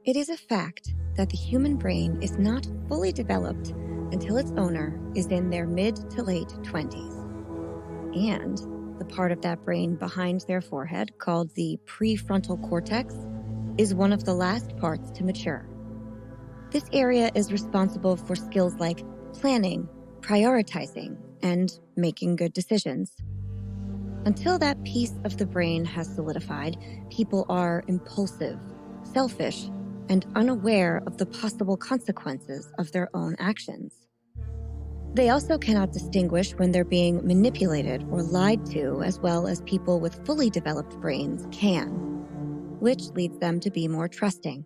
It is a fact that the human brain is not fully developed until its owner is in their mid to late 20s. And the part of that brain behind their forehead, called the prefrontal cortex, is one of the last parts to mature. This area is responsible for skills like planning, prioritizing, and making good decisions. Until that piece of the brain has solidified, people are impulsive, selfish, and unaware of the possible consequences of their own actions. They also cannot distinguish when they're being manipulated or lied to as well as people with fully developed brains can, which leads them to be more trusting.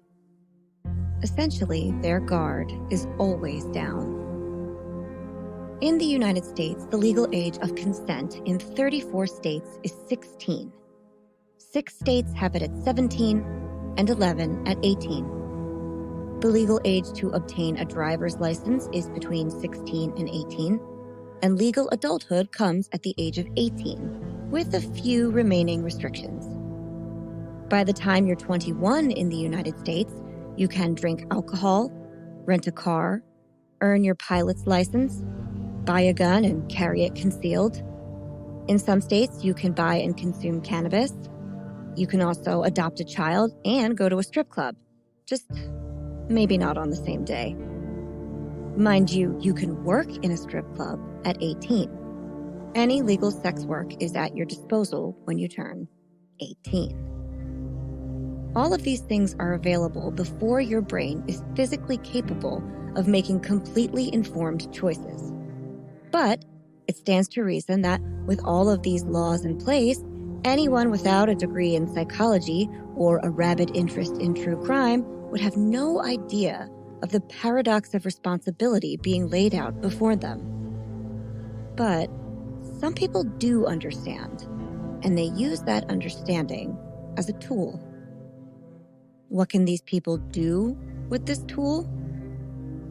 Essentially, their guard is always down. In the United States, the legal age of consent in 34 states is 16. 6 states have it at 17 and 11 at 18. The legal age to obtain a driver's license is between 16 and 18, and legal adulthood comes at the age of 18, with a few remaining restrictions. By the time you're 21 in the United States, you can drink alcohol, rent a car, earn your pilot's license, buy a gun and carry it concealed. In some states, you can buy and consume cannabis. You can also adopt a child and go to a strip club. Just maybe not on the same day. Mind you, you can work in a strip club at 18. Any legal sex work is at your disposal when you turn 18. All of these things are available before your brain is physically capable of making completely informed choices. But it stands to reason that with all of these laws in place, anyone without a degree in psychology or a rabid interest in true crime would have no idea of the paradox of responsibility being laid out before them. But some people do understand, and they use that understanding as a tool. What can these people do with this tool?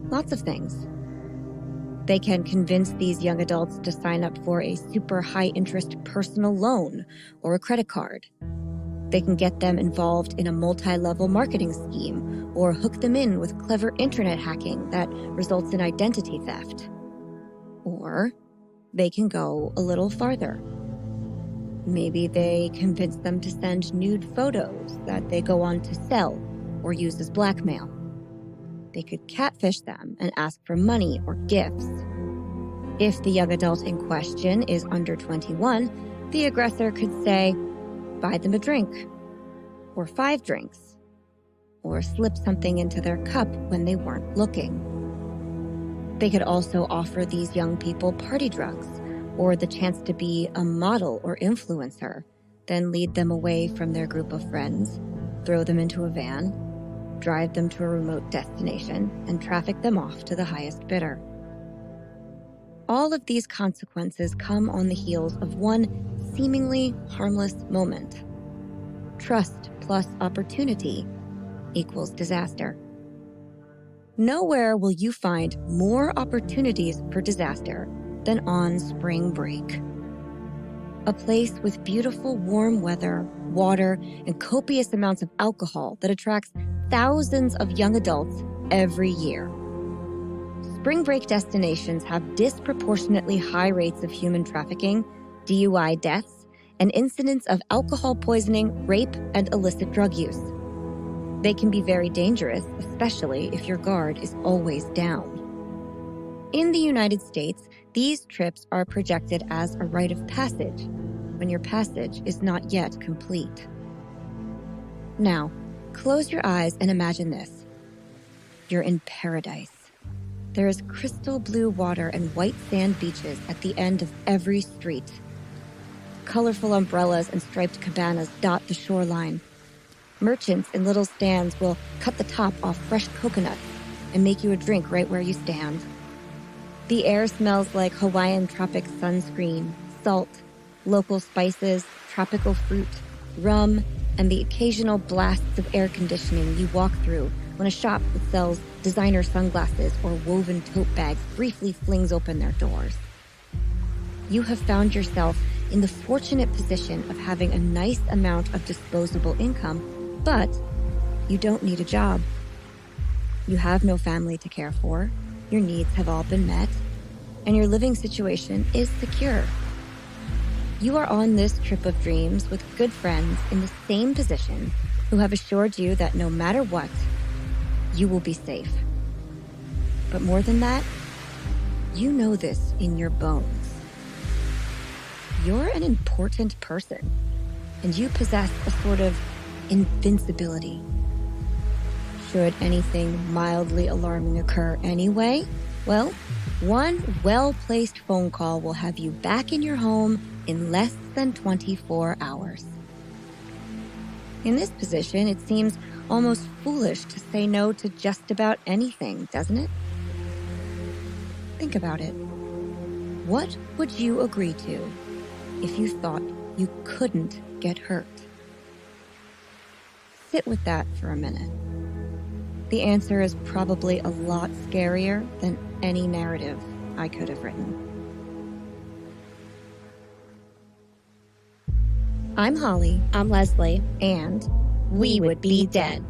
Lots of things. They can convince these young adults to sign up for a super high-interest personal loan or a credit card. They can get them involved in a multi-level marketing scheme or hook them in with clever internet hacking that results in identity theft. Or they can go a little farther. Maybe they convince them to send nude photos that they go on to sell or use as blackmail. They could catfish them and ask for money or gifts. If the young adult in question is under 21, the aggressor could say, buy them a drink, or 5 drinks, or slip something into their cup when they weren't looking. They could also offer these young people party drugs, or the chance to be a model or influencer, then lead them away from their group of friends, throw them into a van, drive them to a remote destination, and traffic them off to the highest bidder. All of these consequences come on the heels of one seemingly harmless moment. Trust plus opportunity equals disaster. Nowhere will you find more opportunities for disaster than on spring break. A place with beautiful warm weather, water, and copious amounts of alcohol that attracts thousands of young adults every year. Spring break destinations have disproportionately high rates of human trafficking, DUI deaths, and incidents of alcohol poisoning, rape, and illicit drug use. They can be very dangerous, especially if your guard is always down. In the United States, these trips are projected as a rite of passage, when your passage is not yet complete. Now, close your eyes and imagine this. You're in paradise. There is crystal blue water and white sand beaches at the end of every street. Colorful umbrellas and striped cabanas dot the shoreline. Merchants in little stands will cut the top off fresh coconuts and make you a drink right where you stand. The air smells like Hawaiian tropic sunscreen, salt, local spices, tropical fruit, rum, and the occasional blasts of air conditioning you walk through when a shop that sells designer sunglasses or woven tote bags briefly flings open their doors. You have found yourself in the fortunate position of having a nice amount of disposable income, but you don't need a job. You have no family to care for, your needs have all been met, and your living situation is secure. You are on this trip of dreams with good friends in the same position who have assured you that no matter what, you will be safe. But more than that, you know this in your bones. You're an important person, and you possess a sort of invincibility. Should anything mildly alarming occur anyway, well, one well-placed phone call will have you back in your home in less than 24 hours. In this position, it seems almost foolish to say no to just about anything, doesn't it? Think about it. What would you agree to if you thought you couldn't get hurt? Sit with that for a minute. The answer is probably a lot scarier than any narrative I could have written. I'm Holly. I'm Leslie. And we would be dead.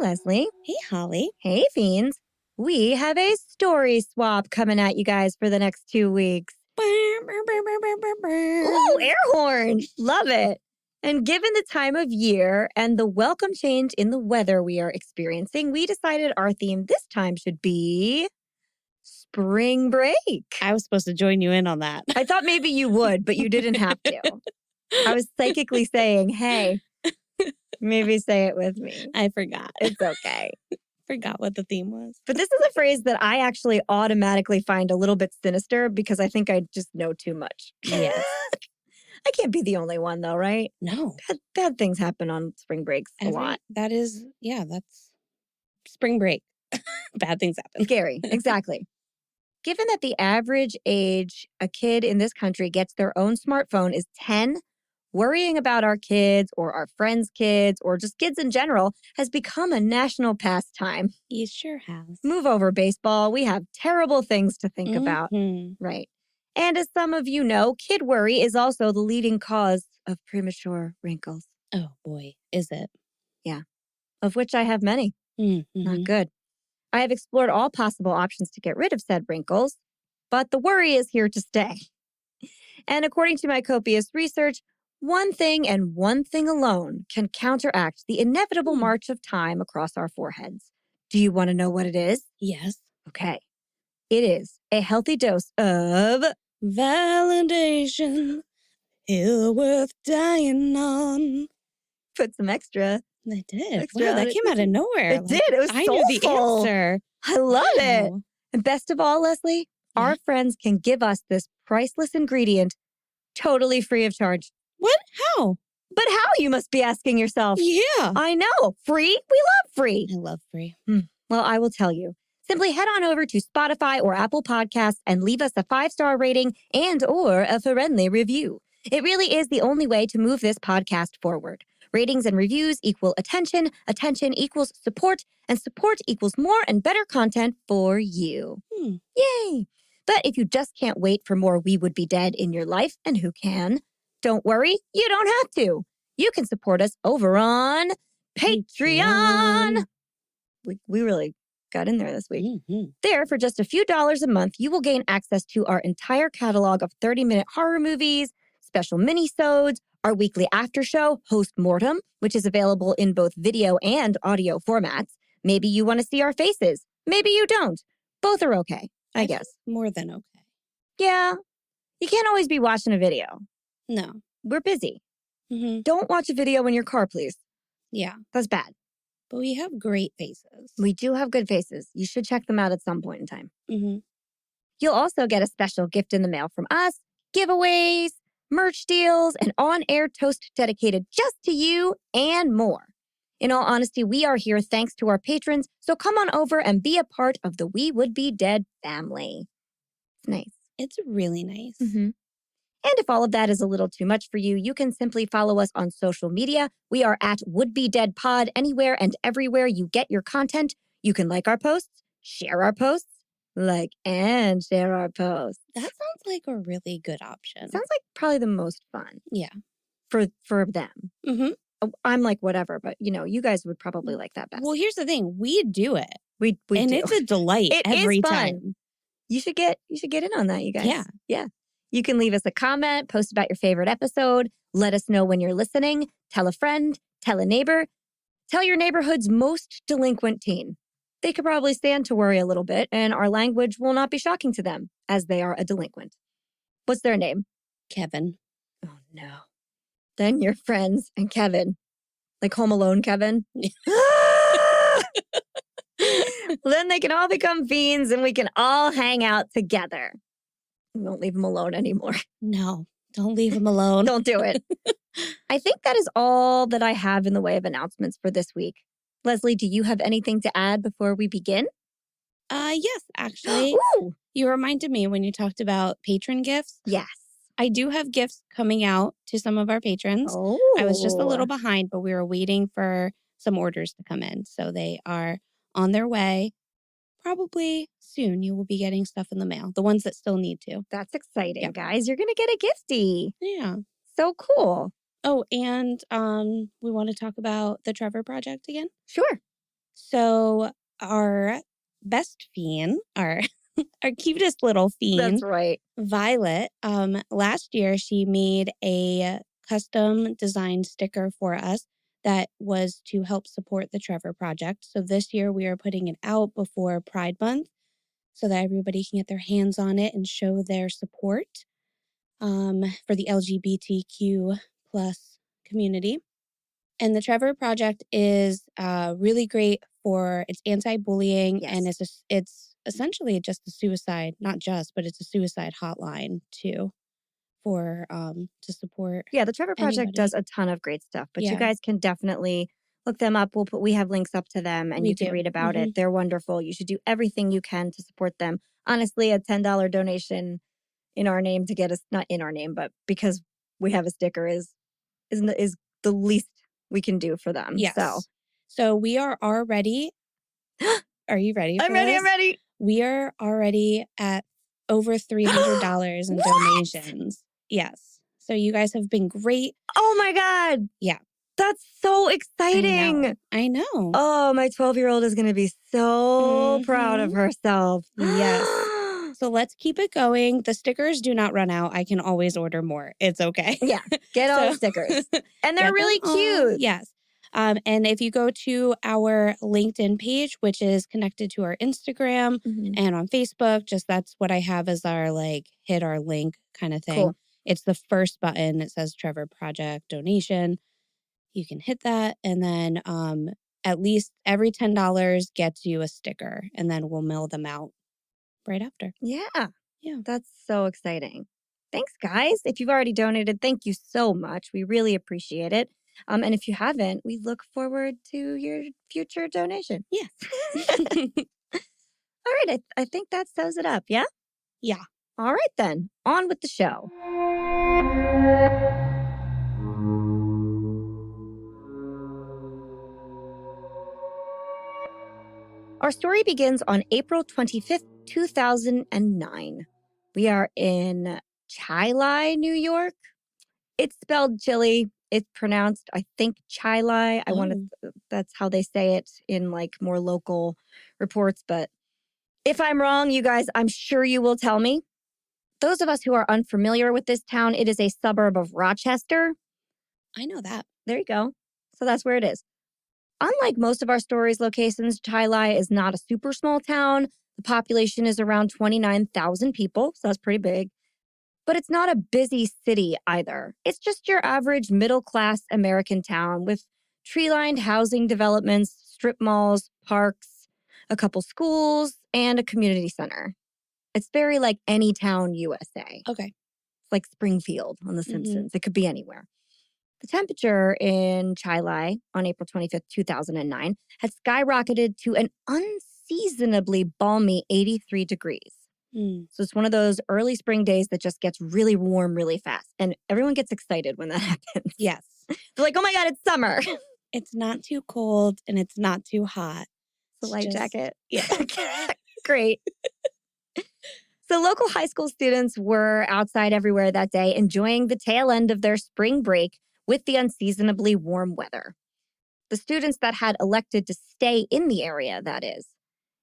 Leslie. Hey, Holly. Hey, Fiends. We have a story swap coming at you guys for the next 2 weeks. Ooh, air horn. Love it. And given the time of year and the welcome change in the weather we are experiencing, we decided our theme this time should be spring break. I was supposed to join you in on that. I thought maybe you would, but you didn't have to. I was psychically saying, hey, maybe say it with me. I forgot. It's okay. Forgot what the theme was. But this is a phrase that I actually automatically find a little bit sinister because I think I just know too much. Yes. I can't be the only one though, right? No. Bad things happen on spring breaks a lot. That is, that's spring break. Bad things happen. Scary. Exactly. Given that the average age a kid in this country gets their own smartphone is 10, worrying about our kids or our friends' kids or just kids in general has become a national pastime. It sure has. Move over, baseball. We have terrible things to think about. Right. And as some of you know, kid worry is also the leading cause of premature wrinkles. Oh, boy. Is it? Yeah. Of which I have many. Not good. I have explored all possible options to get rid of said wrinkles, but the worry is here to stay. And according to my copious research, one thing and one thing alone can counteract the inevitable march of time across our foreheads. Do you want to know what it is? Yes. Okay. It is a healthy dose of validation. Ill worth dying on. Put some extra. I did. Wow, that came out of nowhere. It did. It was I soulful. knew the answer. I love it. And best of all, Leslie, our friends can give us this priceless ingredient totally free of charge. What? How? But how, you must be asking yourself? Yeah. I know. Free? We love free. I love free. Well, I will tell you. Simply head on over to Spotify or Apple Podcasts and leave us a 5-star rating and or a friendly review. It really is the only way to move this podcast forward. Ratings and reviews equal attention, attention equals support, and support equals more and better content for you. Yay! But if you just can't wait for more We Would Be Dead in your life, and who can, don't worry, you don't have to. You can support us over on Patreon. We really got in there this week. There, for just a few dollars a month, you will gain access to our entire catalog of 30-minute horror movies, special mini-sodes, our weekly after show, Host Mortem, which is available in both video and audio formats. Maybe you want to see our faces. Maybe you don't. Both are okay, I guess. More than okay. Yeah. You can't always be watching a video. No. We're busy. Don't watch a video in your car, please. Yeah. That's bad. But we have great faces. We do have good faces. You should check them out at some point in time. You'll also get a special gift in the mail from us, giveaways, merch deals, an on-air toast dedicated just to you, and more. In all honesty, we are here thanks to our patrons, so come on over and be a part of the We Would Be Dead family. It's nice. It's really nice. Mm-hmm. And if all of that is a little too much for you, you can simply follow us on social media. We are at Would Be Dead Pod anywhere and everywhere you get your content. You can like our posts, share our posts, like and share our posts. That sounds like a really good option. Sounds like probably the most fun. Yeah. For them. Mm-hmm. I'm like, whatever, but you guys would probably like that best. Well, here's the thing. We do it. We and do. It's a delight every time. You should get in on that, you guys. Yeah. Yeah. You can leave us a comment, post about your favorite episode, let us know when you're listening, tell a friend, tell a neighbor, tell your neighborhood's most delinquent teen. They could probably stand to worry a little bit, and our language will not be shocking to them, as they are a delinquent. What's their name? Kevin. Oh, no. Then your friends and Kevin. Like Home Alone Kevin. Then they can all become fiends, and we can all hang out together. We won't leave them alone anymore. No, don't leave them alone. Don't do it. I think that is all that I have in the way of announcements for this week. Leslie, do you have anything to add before we begin? Yes, actually. Ooh. You reminded me when you talked about patron gifts. Yes. I do have gifts coming out to some of our patrons. Oh. I was just a little behind, but we were waiting for some orders to come in. So they are on their way. Probably soon you will be getting stuff in the mail. The ones that still need to. That's exciting, guys. You're going to get a gifty. Yeah. So cool. Oh, and we want to talk about the Trevor Project again? Sure. So our best fiend, our cutest little fiend. That's right. Violet, last year she made a custom designed sticker for us that was to help support the Trevor Project. So this year we are putting it out before Pride Month so that everybody can get their hands on it and show their support for the LGBTQ plus community. And the Trevor Project is really great for it's anti-bullying, and it's essentially just a suicide, not just, but it's a suicide hotline too for to support. Yeah, the Trevor Project does a ton of great stuff, but you guys can definitely look them up. We have links up to them, and you can read about it. They're wonderful. You should do everything you can to support them. Honestly, a $10 donation in our name to get us, not in our name, but because we have a sticker is the least we can do for them. Yes. So we are already. Are you ready? I'm ready. We are already at over $300 in donations. Yes. So you guys have been great. Oh my God. Yeah. That's so exciting. I know. Oh, my 12-year-old is going to be so proud of herself. Yes. So let's keep it going. The stickers do not run out. I can always order more. It's okay. Yeah. Get all the stickers. And they're really cute. Yes. And if you go to our LinkedIn page, which is connected to our Instagram and on Facebook, that's what I have as our hit our link kind of thing. Cool. It's the first button. It says Trevor Project donation. You can hit that. And then at least every $10 gets you a sticker, and then we'll mail them out right after. Yeah. Yeah. That's so exciting. Thanks, guys. If you've already donated, thank you so much. We really appreciate it. And if you haven't, we look forward to your future donation. Yes. All right. I think that sews it up. Yeah? Yeah. All right, then. On with the show. Our story begins on April 25th, 2009. We are in Chili, New York. It's spelled chili. It's pronounced, I think, Chili. That's how they say it in more local reports. But if I'm wrong, you guys, I'm sure you will tell me. Those of us who are unfamiliar with this town, it is a suburb of Rochester. I know that. There you go. So that's where it is. Unlike most of our stories' locations, Chili is not a super small town. The population is around 29,000 people, so that's pretty big. But it's not a busy city either. It's just your average middle-class American town with tree-lined housing developments, strip malls, parks, a couple schools, and a community center. It's very like any town USA. Okay. It's like Springfield on The Simpsons. It could be anywhere. The temperature in Chilai on April 25th, 2009 had skyrocketed to an unseasonably balmy 83 degrees. So it's one of those early spring days that just gets really warm really fast. And everyone gets excited when that happens. Yes. They're like, oh my God, it's summer. It's not too cold and it's not too hot. It's a light jacket. Yeah. Great. So local high school students were outside everywhere that day, enjoying the tail end of their spring break with the unseasonably warm weather. The students that had elected to stay in the area, that is.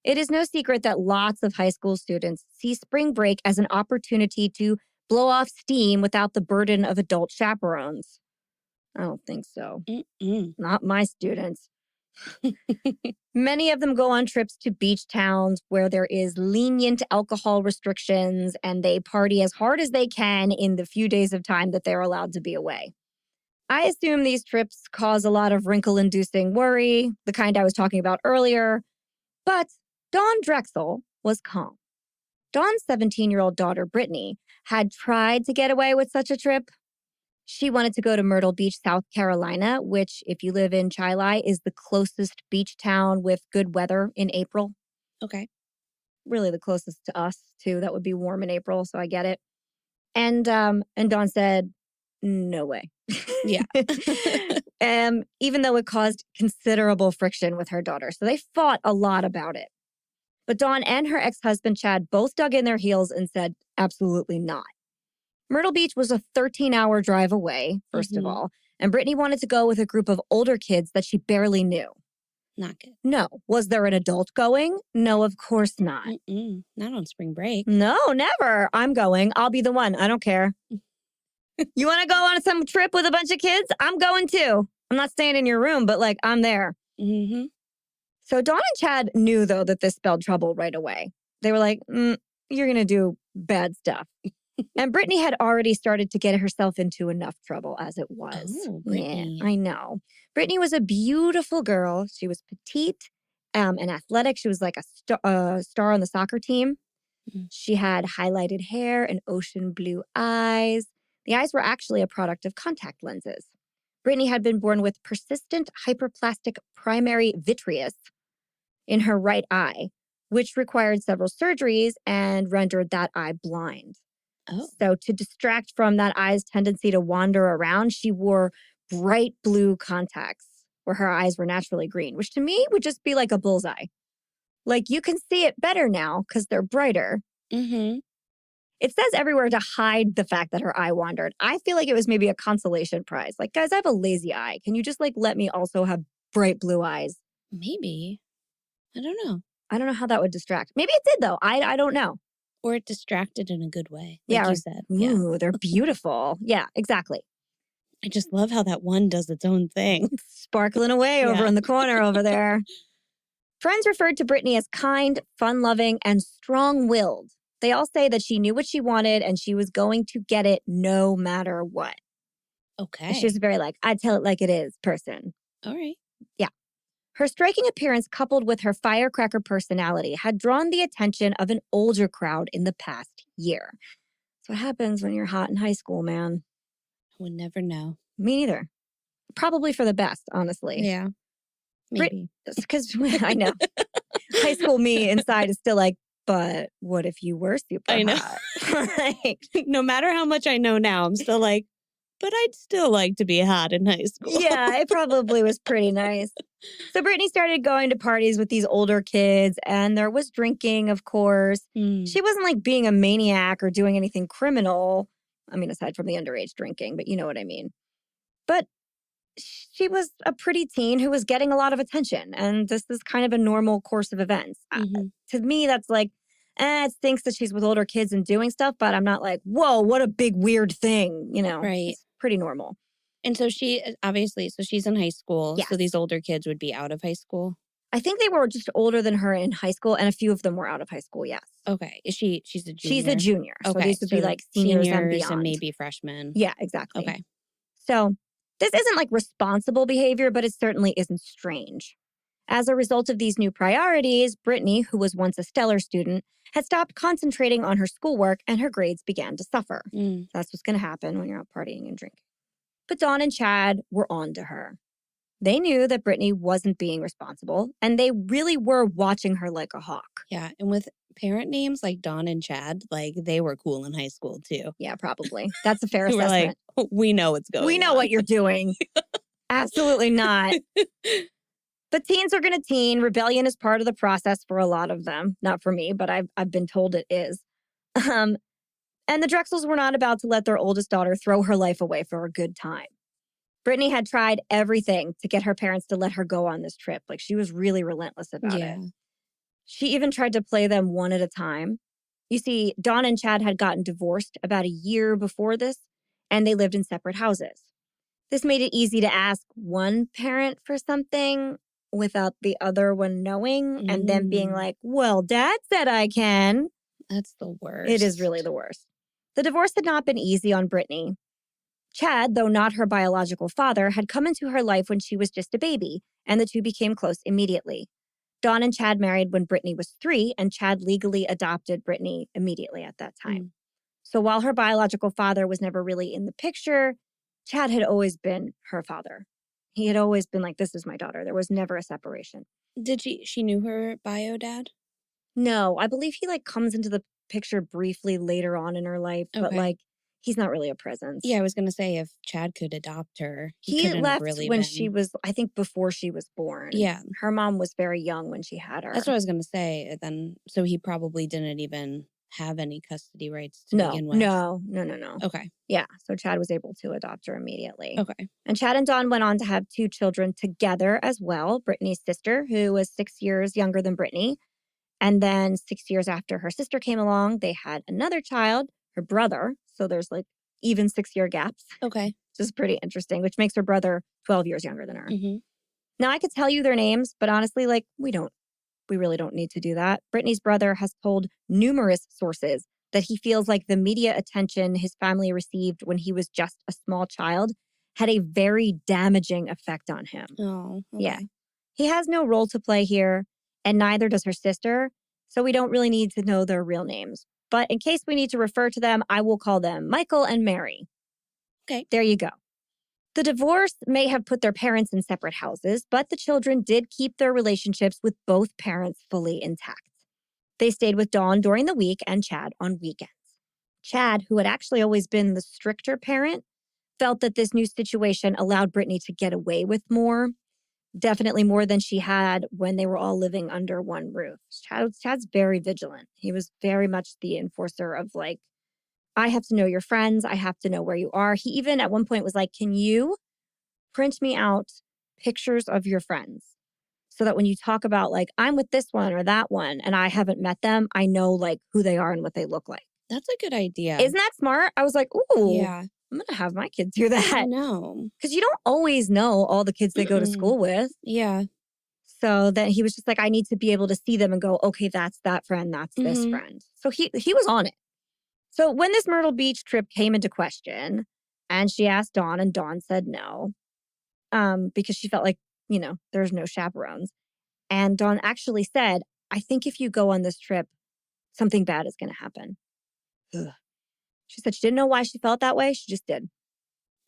It is no secret that lots of high school students see spring break as an opportunity to blow off steam without the burden of adult chaperones. I don't think so. Not my students. Many of them go on trips to beach towns where there is lenient alcohol restrictions, and they party as hard as they can in the few days of time that they're allowed to be away. I assume these trips cause a lot of wrinkle-inducing worry, the kind I was talking about earlier. But Dawn Drexel was calm. Dawn's 17-year-old daughter, Brittanee, had tried to get away with such a trip. She wanted to go to Myrtle Beach, South Carolina, which, if you live in Chilai, is the closest beach town with good weather in April. Okay. Really the closest to us, too. That would be warm in April, so I get it. And Dawn said, no way. Yeah. Even though it caused considerable friction with her daughter. So they fought a lot about it. But Dawn and her ex-husband, Chad, both dug in their heels and said, absolutely not. Myrtle Beach was a 13-hour drive away, first of all, and Brittanee wanted to go with a group of older kids that she barely knew. Not good. No. Was there an adult going? No, of course not. Not on spring break. No, never. I'm going. I'll be the one. I don't care. You want to go on some trip with a bunch of kids? I'm going too. I'm not staying in your room, but I'm there. So Dawn and Chad knew, though, that this spelled trouble right away. They were like, you're going to do bad stuff. And Brittanee had already started to get herself into enough trouble as it was. Oh, Brittanee. Yeah, I know. Brittanee was a beautiful girl. She was petite and athletic. She was like a star on the soccer team. She had highlighted hair and ocean blue eyes. The eyes were actually a product of contact lenses. Brittanee had been born with persistent hyperplastic primary vitreous in her right eye, which required several surgeries and rendered that eye blind. So to distract from that eye's tendency to wander around, she wore bright blue contacts where her eyes were naturally green, which to me would just be like a bullseye. Like, you can see it better now because they're brighter. It says everywhere to hide the fact that her eye wandered. I feel like it was maybe a consolation prize. Like, guys, I have a lazy eye. Can you just let me also have bright blue eyes? Maybe. I don't know. I don't know how that would distract. Maybe it did, though. I don't know. Or it distracted in a good way, like you said. Ooh, they're beautiful. Yeah, exactly. I just love how that one does its own thing. Sparkling away over in the corner over there. Friends referred to Brittanee as kind, fun-loving, and strong-willed. They all say that she knew what she wanted and she was going to get it no matter what. Okay. And she was very I tell it like it is person. All right. Yeah. Her striking appearance coupled with her firecracker personality had drawn the attention of an older crowd in the past year. That's what happens when you're hot in high school, man. I would never know. Me neither. Probably for the best, honestly. Yeah. Maybe. Because I know. High school me inside is still but what if you were super hot? No matter how much I know now, I'm still but I'd still like to be hot in high school. Yeah, it probably was pretty nice. So Brittanee started going to parties with these older kids, and there was drinking, of course. She wasn't being a maniac or doing anything criminal. I mean, aside from the underage drinking, but you know what I mean. But she was a pretty teen who was getting a lot of attention, and this is kind of a normal course of events. To me, that's it stinks that she's with older kids and doing stuff, but I'm not whoa, what a big weird thing, Right. It's pretty normal. And so she's in high school. Yes. So these older kids would be out of high school? I think they were just older than her in high school, and a few of them were out of high school, yes. Okay. She's a junior? She's a junior. Okay. So these would be seniors and beyond. And maybe freshmen. Yeah, exactly. Okay. So this isn't responsible behavior, but it certainly isn't strange. As a result of these new priorities, Brittanee, who was once a stellar student, had stopped concentrating on her schoolwork and her grades began to suffer. That's what's going to happen when you're out partying and drinking. But Dawn and Chad were on to her. They knew that Brittanee wasn't being responsible, and they really were watching her like a hawk. Yeah, and with parent names like Dawn and Chad, like, they were cool in high school, too. Yeah, probably. That's a fair They were assessment. like, we know what's going on. We know what you're doing. Absolutely not. But teens are going to teen. Rebellion is part of the process for a lot of them. Not for me, but I've been told it is. And the Drexels were not about to let their oldest daughter throw her life away for a good time. Brittanee had tried everything to get her parents to let her go on this trip. Like, she was really relentless about it. She even tried to play them one at a time. You see, Dawn and Chad had gotten divorced about a year before this, and they lived in separate houses. This made it easy to ask one parent for something without the other one knowing and then being like, well, Dad said I can. That's the worst. It is really the worst. The divorce had not been easy on Brittanee. Chad, though not her biological father, had come into her life when she was just a baby, and the two became close immediately. Dawn and Chad married when Brittanee was 3, and Chad legally adopted Brittanee immediately at that time. So while her biological father was never really in the picture, Chad had always been her father. He had always been like, this is my daughter. There was never a separation. Did she knew her bio dad? No, I believe he comes into the picture briefly later on in her life, but he's not really a presence. Yeah, I was going to say, if Chad could adopt her, he left when she was, I think, before she was born. Yeah. Her mom was very young when she had her. That's what I was going to say. Then, so he probably didn't even have any custody rights to begin with. No. Okay. Yeah, so Chad was able to adopt her immediately. Okay. And Chad and Dawn went on to have 2 children together as well. Brittanee's sister, who was 6 years younger than Brittanee. And then 6 years after her sister came along, they had another child, her brother. So there's even 6-year gaps. Okay. Which is pretty interesting, which makes her brother 12 years younger than her. Now, I could tell you their names, but honestly, we really don't need to do that. Brittanee's brother has told numerous sources that he feels like the media attention his family received when he was just a small child had a very damaging effect on him. Oh, okay. Yeah. He has no role to play here, and neither does her sister, so we don't really need to know their real names. But in case we need to refer to them, I will call them Michael and Mary. Okay. There you go. The divorce may have put their parents in separate houses, but the children did keep their relationships with both parents fully intact. They stayed with Dawn during the week and Chad on weekends. Chad, who had actually always been the stricter parent, felt that this new situation allowed Brittanee to get away with more, definitely more than she had when they were all living under one roof. Chad's very vigilant. He was very much the enforcer of I have to know your friends. I have to know where you are. He even at one point was like, can you print me out pictures of your friends so that when you talk about I'm with this one or that one and I haven't met them, I know who they are and what they look like. That's a good idea. Isn't that smart? I was like, ooh, yeah. I'm going to have my kids do that. I know. Because you don't always know all the kids they go to school with. Yeah. So then he was just like, I need to be able to see them and go, okay, that's that friend, that's this friend. So he was on it. So when this Myrtle Beach trip came into question, and she asked Dawn, and Dawn said no, because she felt like, there's no chaperones. And Dawn actually said, I think if you go on this trip, something bad is going to happen. Ugh. She said she didn't know why she felt that way. She just did.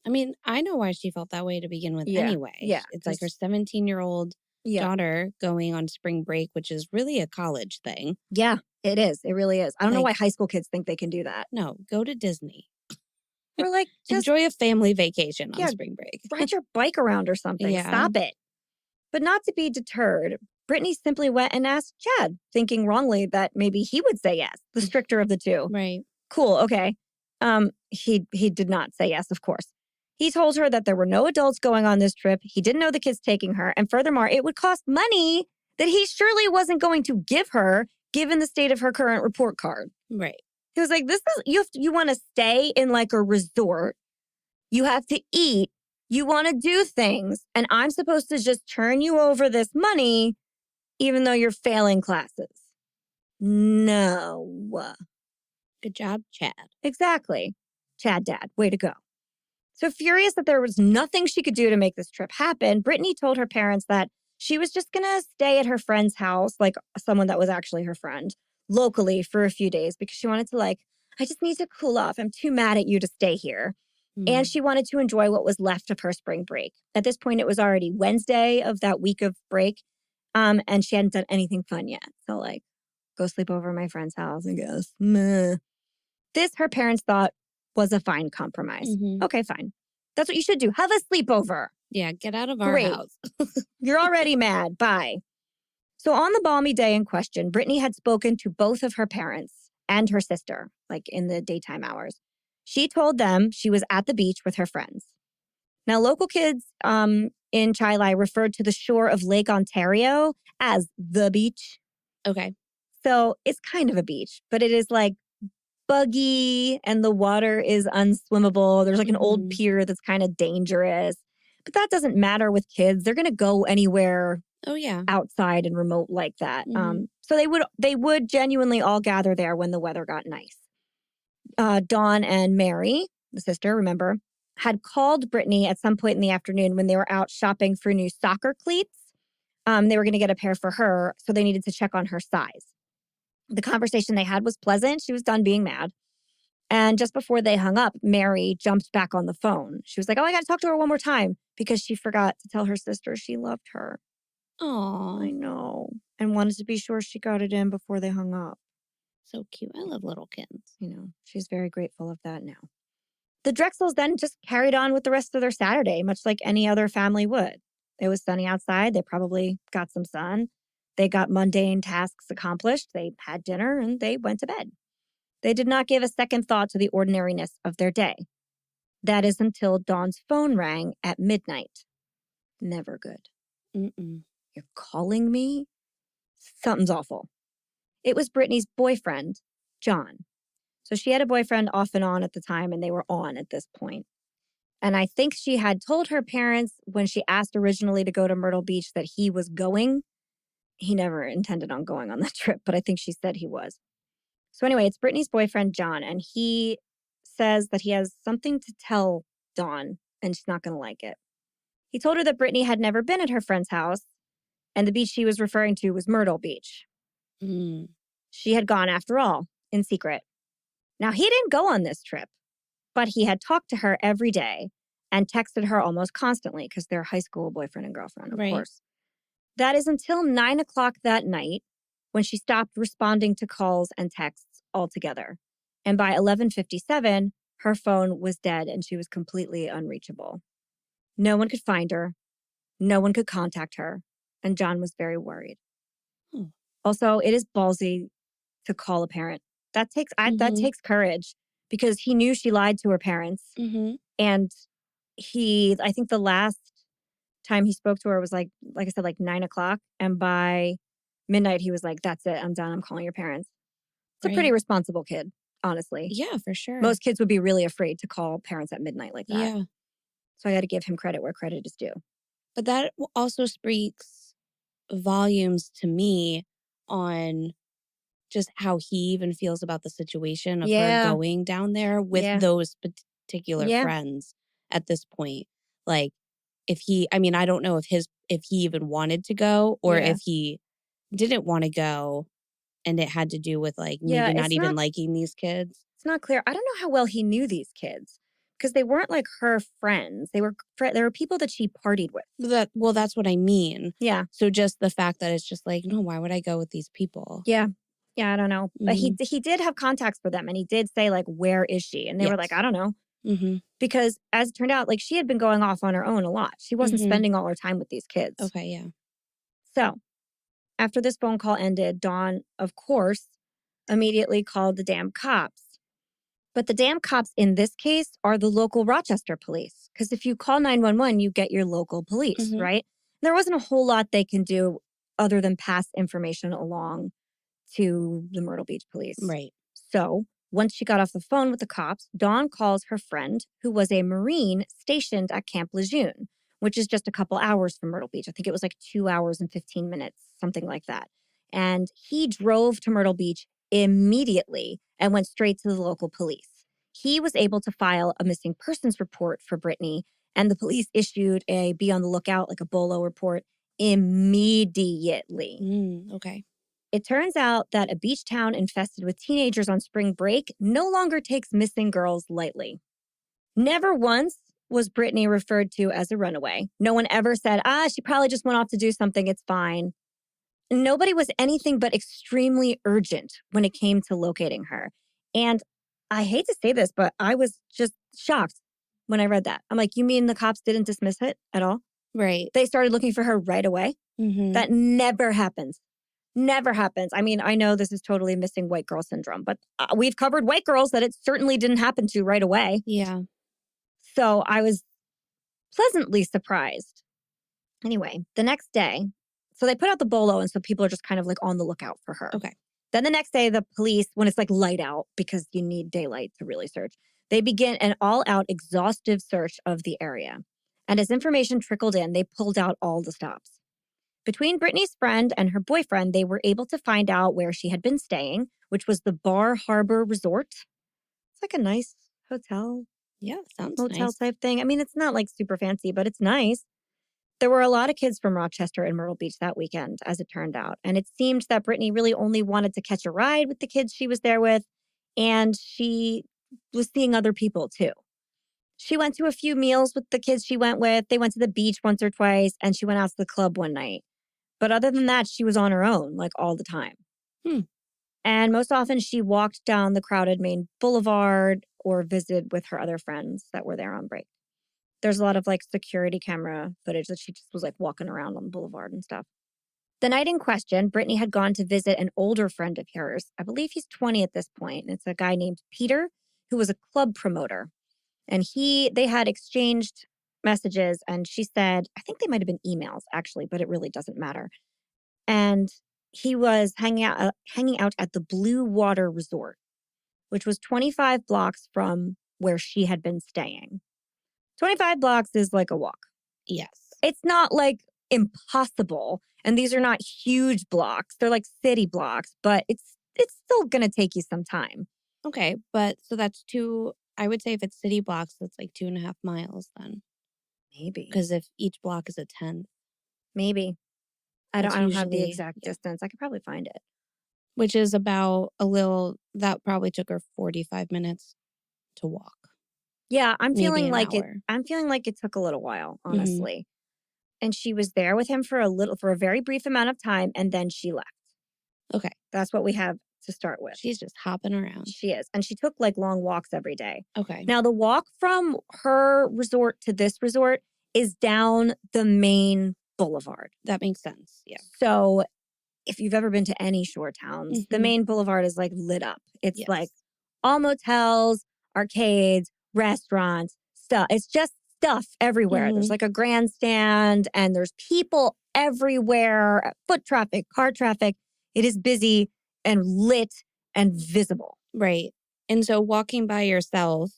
I mean, I know why she felt that way to begin with anyway. Yeah. It's like her 17-year-old daughter going on spring break, which is really a college thing. Yeah, it is. It really is. I don't know why high school kids think they can do that. No, go to Disney. Or just enjoy a family vacation on spring break. Ride your bike around or something. Yeah. Stop it. But not to be deterred, Brittanee simply went and asked Chad, thinking wrongly that maybe he would say yes, the stricter of the two. Right. Cool, okay. He did not say yes, of course. He told her that there were no adults going on this trip. He didn't know the kids taking her. And furthermore, it would cost money that he surely wasn't going to give her, given the state of her current report card. Right. He was like, you want to stay in a resort. You have to eat. You want to do things. And I'm supposed to just turn you over this money, even though you're failing classes. No. Good job, Chad. Exactly. Chad dad, way to go. So furious that there was nothing she could do to make this trip happen, Brittanee told her parents that she was just going to stay at her friend's house, someone that was actually her friend, locally for a few days because she wanted to I just need to cool off. I'm too mad at you to stay here. And she wanted to enjoy what was left of her spring break. At this point, it was already Wednesday of that week of break, and she hadn't done anything fun yet. So, like, go sleep over at my friend's house, I guess. Meh. This, her parents thought, was a fine compromise. Okay, fine. That's what you should do. Have a sleepover. Yeah, get out of our house. You're already mad. Bye. So on the balmy day in question, Brittanee had spoken to both of her parents and her sister, like in the daytime hours. She told them she was at the beach with her friends. Now, local kids in Chilai referred to the shore of Lake Ontario as the beach. Okay. So it's kind of a beach, but it is like buggy and the water is unswimmable. There's like an old pier that's kind of dangerous. But that doesn't matter with kids. They're going to go anywhere outside and remote like that. So they would genuinely all gather there when the weather got nice. Dawn and Mary, the sister, remember, had called Brittanee at some point in the afternoon when they were out shopping for new soccer cleats. They were going to get a pair for her, so they needed to check on her size. The conversation they had was pleasant. She was done being mad. And just before they hung up, Mary jumped back on the phone. She was like, I got to talk to her one more time because she forgot to tell her sister she loved her. Aw. I know. And wanted to be sure she got it in before they hung up. So cute. I love little kids. You know, she's very grateful of that now. The Drexels then just carried on with the rest of their Saturday, much like any other family would. It was sunny outside. They probably got some sun. They got mundane tasks accomplished. They had dinner and they went to bed. They did not give a second thought to the ordinariness of their day. That is until Dawn's phone rang at midnight. Never good. You're calling me? Something's awful. It was Brittanee's boyfriend, John. So she had a boyfriend off and on at the time, and they were on at this point. And I think she had told her parents when she asked originally to go to Myrtle Beach that he was going. He never intended on going on that trip, but I think she said he was. So anyway, it's Brittanee's boyfriend, John, and he says that he has something to tell Dawn, and she's not going to like it. He told her that Brittanee had never been at her friend's house, and the beach she was referring to was Myrtle Beach. She had gone after all, in secret. Now, he didn't go on this trip, but he had talked to her every day and texted her almost constantly because they're high school boyfriend and girlfriend, of course. That is until 9 o'clock that night when she stopped responding to calls and texts altogether. And by 11:57, her phone was dead and she was completely unreachable. No one could find her. No one could contact her. And John was very worried. Also, it is ballsy to call a parent. That takes courage because he knew she lied to her parents. And I think the last time he spoke to her was like I said, like 9 o'clock. And by midnight, he was like, that's it. I'm done. I'm calling your parents. It's a pretty responsible kid, honestly. Yeah, for sure. Most kids would be really afraid to call parents at midnight like that. Yeah. So I got to give him credit where credit is due. But that also speaks volumes to me on just how he even feels about the situation of her going down there with those particular friends at this point. Like, I don't know if he even wanted to go or if he didn't want to go and it had to do with like maybe not even liking these kids. It's not clear. I don't know how well he knew these kids because they weren't like her friends. They were people that she partied with. That's what I mean. Yeah. So just the fact that it's just like, no, why would I go with these people? Yeah. Yeah, I don't know. But he did have contacts for them and he did say like, where is she? And they were like, I don't know. Because as it turned out, like she had been going off on her own a lot. She wasn't spending all her time with these kids. Okay, yeah. So after this phone call ended, Dawn, of course, immediately called the damn cops. But the damn cops in this case are the local Rochester police. Because if you call 911, you get your local police, right? There wasn't a whole lot they can do other than pass information along to the Myrtle Beach police. Right. So once she got off the phone with the cops, Dawn calls her friend, who was a Marine stationed at Camp Lejeune, which is just a couple hours from Myrtle Beach. I think it was like 2 hours and 15 minutes, something like that. And he drove to Myrtle Beach immediately and went straight to the local police. He was able to file a missing persons report for Brittanee, and the police issued a be on the lookout, like a BOLO report, immediately. Okay. It turns out that a beach town infested with teenagers on spring break no longer takes missing girls lightly. Never once was Brittanee referred to as a runaway. No one ever said, she probably just went off to do something. It's fine. Nobody was anything but extremely urgent when it came to locating her. And I hate to say this, but I was just shocked when I read that. I'm like, you mean the cops didn't dismiss it at all? Right. They started looking for her right away? Mm-hmm. That never happens. Never happens. I mean, I know this is totally missing white girl syndrome, but we've covered white girls that it certainly didn't happen to right away. Yeah. So I was pleasantly surprised. Anyway, the next day, so they put out the bolo, and so people are just kind of like on the lookout for her. Okay. Then the next day, the police, when it's like light out, because you need daylight to really search, they begin an all-out exhaustive search of the area. And as information trickled in, they pulled out all the stops. Between Brittanee's friend and her boyfriend, they were able to find out where she had been staying, which was the Bar Harbor Resort. It's like a nice hotel. Yeah, sounds motel nice. type thing. I mean, it's not like super fancy, but it's nice. There were a lot of kids from Rochester and Myrtle Beach that weekend, as it turned out. And it seemed that Brittanee really only wanted to catch a ride with the kids she was there with. And she was seeing other people too. She went to a few meals with the kids she went with. They went to the beach once or twice, and she went out to the club one night. But other than that, she was on her own, like all the time. And most often she walked down the crowded main boulevard or visited with her other friends that were there on break. There's a lot of like security camera footage that she just was like walking around on the boulevard and stuff. The night in question, Brittanee had gone to visit an older friend of hers. I believe he's 20 at this point. And it's a guy named Peter, who was a club promoter. And they had exchanged messages, and she said, I think they might have been emails actually, but it really doesn't matter. And he was hanging out at the Blue Water Resort, which was 25 blocks from where she had been staying. 25 blocks is like a walk. Yes. It's not like impossible. And these are not huge blocks. They're like city blocks, but it's still going to take you some time. Okay. But so that's I would say if it's city blocks, that's like 2.5 miles then. Maybe. Because if each block is a 10th. Maybe. I don't have the exact distance. I could probably find it. Which is about that probably took her 45 minutes to walk. Yeah, I'm feeling like it took a little while, honestly. Mm-hmm. And she was there with him for a very brief amount of time, and then she left. Okay. That's what we have to start with. She's just hopping around. She is. And she took like long walks every day. Okay. Now, the walk from her resort to this resort is down the main boulevard. That makes sense. Yeah. So if you've ever been to any shore towns, the main boulevard is like lit up. It's like all motels, arcades, restaurants, stuff. It's just stuff everywhere. There's like a grandstand, and there's people everywhere, foot traffic, car traffic. It is busy and lit and visible. Right. And so walking by yourself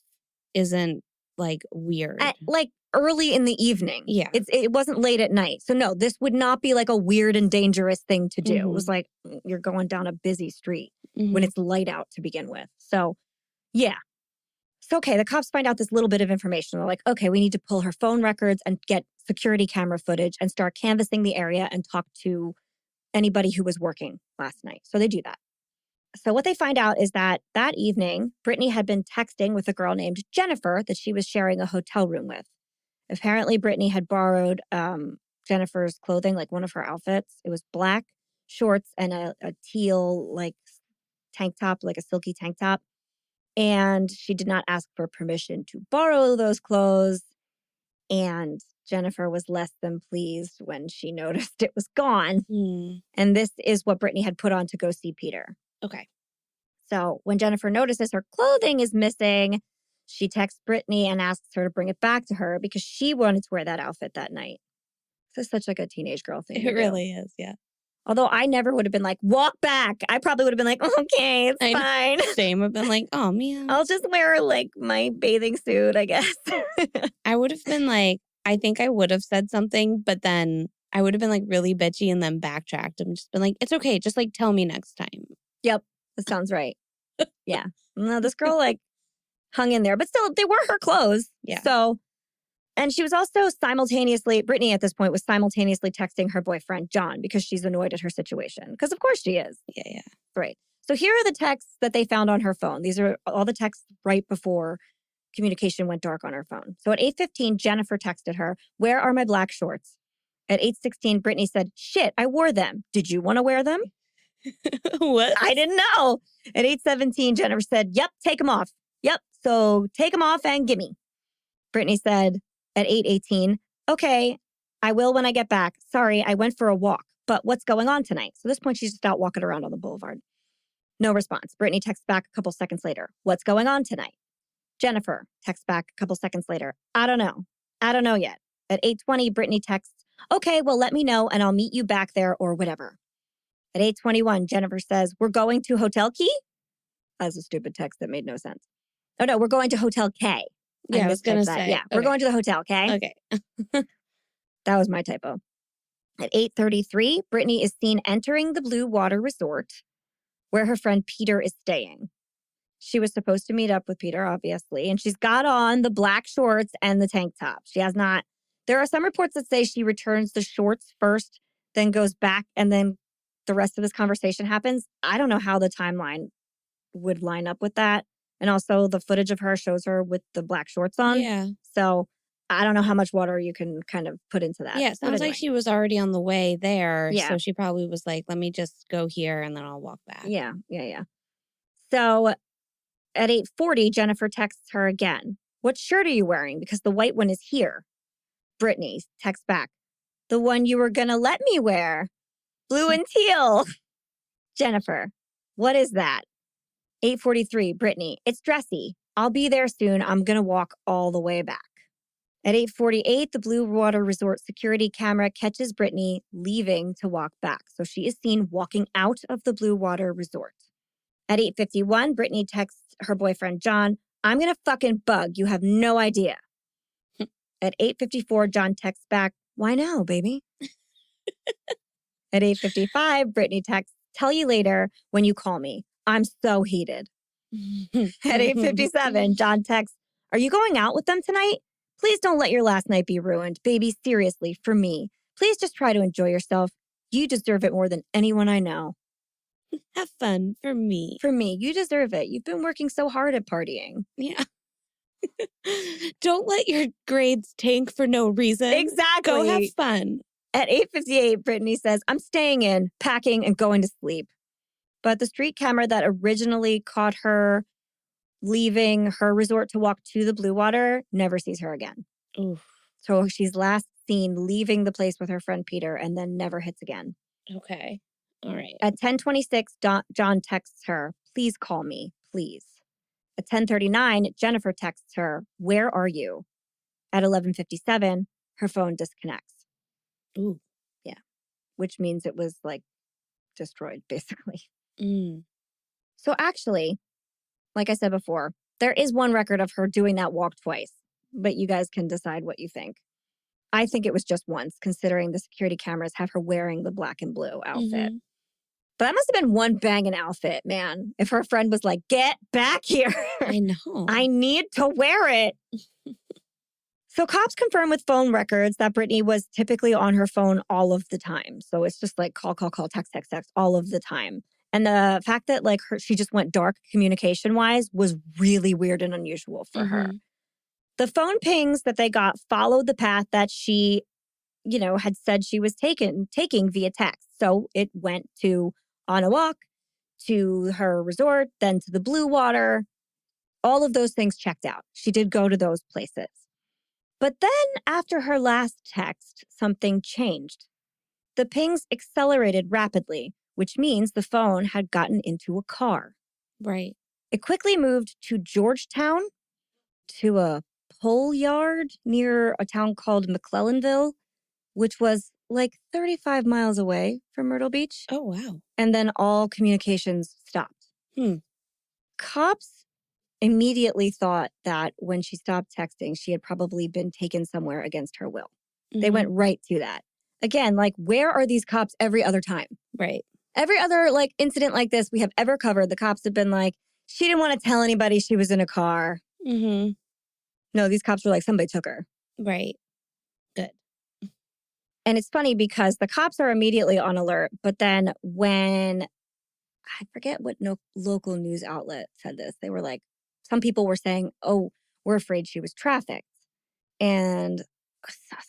isn't like weird. Like early in the evening. Yeah. It wasn't late at night. So no, this would not be like a weird and dangerous thing to do. It was like you're going down a busy street when it's light out to begin with. So yeah. So, okay, the cops find out this little bit of information. They're like, okay, we need to pull her phone records and get security camera footage and start canvassing the area and talk to anybody who was working last night. So they do that. So what they find out is that evening, Brittanee had been texting with a girl named Jennifer that she was sharing a hotel room with. Apparently, Brittanee had borrowed Jennifer's clothing, like one of her outfits. It was black shorts and a teal like tank top, like a silky tank top. And she did not ask for permission to borrow those clothes. And Jennifer was less than pleased when she noticed it was gone. And this is what Brittanee had put on to go see Peter. Okay. So when Jennifer notices her clothing is missing, she texts Brittanee and asks her to bring it back to her because she wanted to wear that outfit that night. This is such like a teenage girl thing. It really is, yeah. Although I never would have been like, walk back. I probably would have been like, okay, it's fine. Same would have been like, oh, man. I'll just wear like my bathing suit, I guess. I would have been like, I think I would have said something, but then I would have been like really bitchy and then backtracked and just been like, it's okay. Just like tell me next time. Yep. That sounds right. Yeah. No, this girl like hung in there, but still they were her clothes. Yeah. So, and she was also Brittanee at this point was simultaneously texting her boyfriend, John, because she's annoyed at her situation. Because of course she is. Yeah. Right. So here are the texts that they found on her phone. These are all the texts right before communication went dark on her phone. So at 8:15, Jennifer texted her, "Where are my black shorts?" At 8:16, Brittany said, "Shit, I wore them. Did you want to wear them?" What? I didn't know. At 8:17, Jennifer said, "Yep, take them off. Yep, so take them off and gimme." Brittany said at 8:18, "Okay, I will when I get back. Sorry, I went for a walk, but what's going on tonight?" So at this point, she's just out walking around on the boulevard. No response. Brittany texts back a couple seconds later, "What's going on tonight?" Jennifer texts back a couple seconds later, "I don't know. I don't know yet." At 8:20, Brittany texts, "Okay, well, let me know and I'll meet you back there or whatever." At 8:21, Jennifer says, "We're going to Hotel Key?" That's a stupid text that made no sense. Oh, no, "We're going to Hotel K." Yeah, I was going to say. Yeah, we're going to the hotel, K. Okay. That was my typo. At 8:33, Brittany is seen entering the Blue Water Resort where her friend Peter is staying. She was supposed to meet up with Peter, obviously, and she's got on the black shorts and the tank top. She has not. There are some reports that say she returns the shorts first, then goes back, and then the rest of this conversation happens. I don't know how the timeline would line up with that. And also the footage of her shows her with the black shorts on. Yeah. So I don't know how much water you can kind of put into that. Yeah, it sounds like she was already on the way there. Yeah. So she probably was like, let me just go here and then I'll walk back. Yeah. So at 8:40, Jennifer texts her again. "What shirt are you wearing? Because the white one is here." Brittany texts back, "The one you were going to let me wear. Blue and teal." Jennifer, "What is that?" 8:43, Brittany, "It's dressy. I'll be there soon. I'm going to walk all the way back." At 8:48, the Blue Water Resort security camera catches Brittany leaving to walk back. So she is seen walking out of the Blue Water Resort. At 8:51, Brittany texts her boyfriend, John, "I'm going to fucking bug. You have no idea." At 8:54, John texts back, "Why now, baby?" At 8:55, Brittany texts, "Tell you later when you call me. I'm so heated." At 8:57, John texts, "Are you going out with them tonight? Please don't let your last night be ruined. Baby, seriously, for me. Please just try to enjoy yourself. You deserve it more than anyone I know." Have fun for me. For me, you deserve it. You've been working so hard at partying. Yeah. Don't let your grades tank for no reason. Exactly. Go have fun. At 8:58, Brittany says, "I'm staying in, packing, and going to sleep." But the street camera that originally caught her leaving her resort to walk to the Blue Water never sees her again. Oof. So she's last seen leaving the place with her friend Peter and then never hits again. Okay. All right. At 10:26, John texts her, "Please call me, please." At 10:39, Jennifer texts her, "Where are you?" At 11:57, her phone disconnects. Ooh. Yeah. Which means it was like destroyed, basically. Mm. So actually, like I said before, there is one record of her doing that walk twice, but you guys can decide what you think. I think it was just once, considering the security cameras have her wearing the black and blue outfit. Mhm. But that must have been one banging outfit, man. If her friend was like, "Get back here. I know. I need to wear it." So cops confirm with phone records that Brittany was typically on her phone all of the time. So it's just like call, text all of the time. And the fact that like she just went dark communication wise was really weird and unusual for her. The phone pings that they got followed the path that she, had said she was taking via text. So it went to on a walk, to her resort, then to the Blue Water. All of those things checked out. She did go to those places. But then after her last text, something changed. The pings accelerated rapidly, which means the phone had gotten into a car. Right. It quickly moved to Georgetown, to a pole yard near a town called McClellanville, which was like 35 miles away from Myrtle Beach. Oh, wow. And then all communications stopped. Cops immediately thought that when she stopped texting, she had probably been taken somewhere against her will. They went right to that. Again, like, where are these cops every other time? Right. Every other like incident like this we have ever covered, the cops have been like, she didn't want to tell anybody she was in a car. Mm-hmm. No, these cops were like, somebody took her. Right. Good. And it's funny because the cops are immediately on alert. But then when, I forget what local news outlet said this, they were like, some people were saying, "Oh, were afraid she was trafficked. And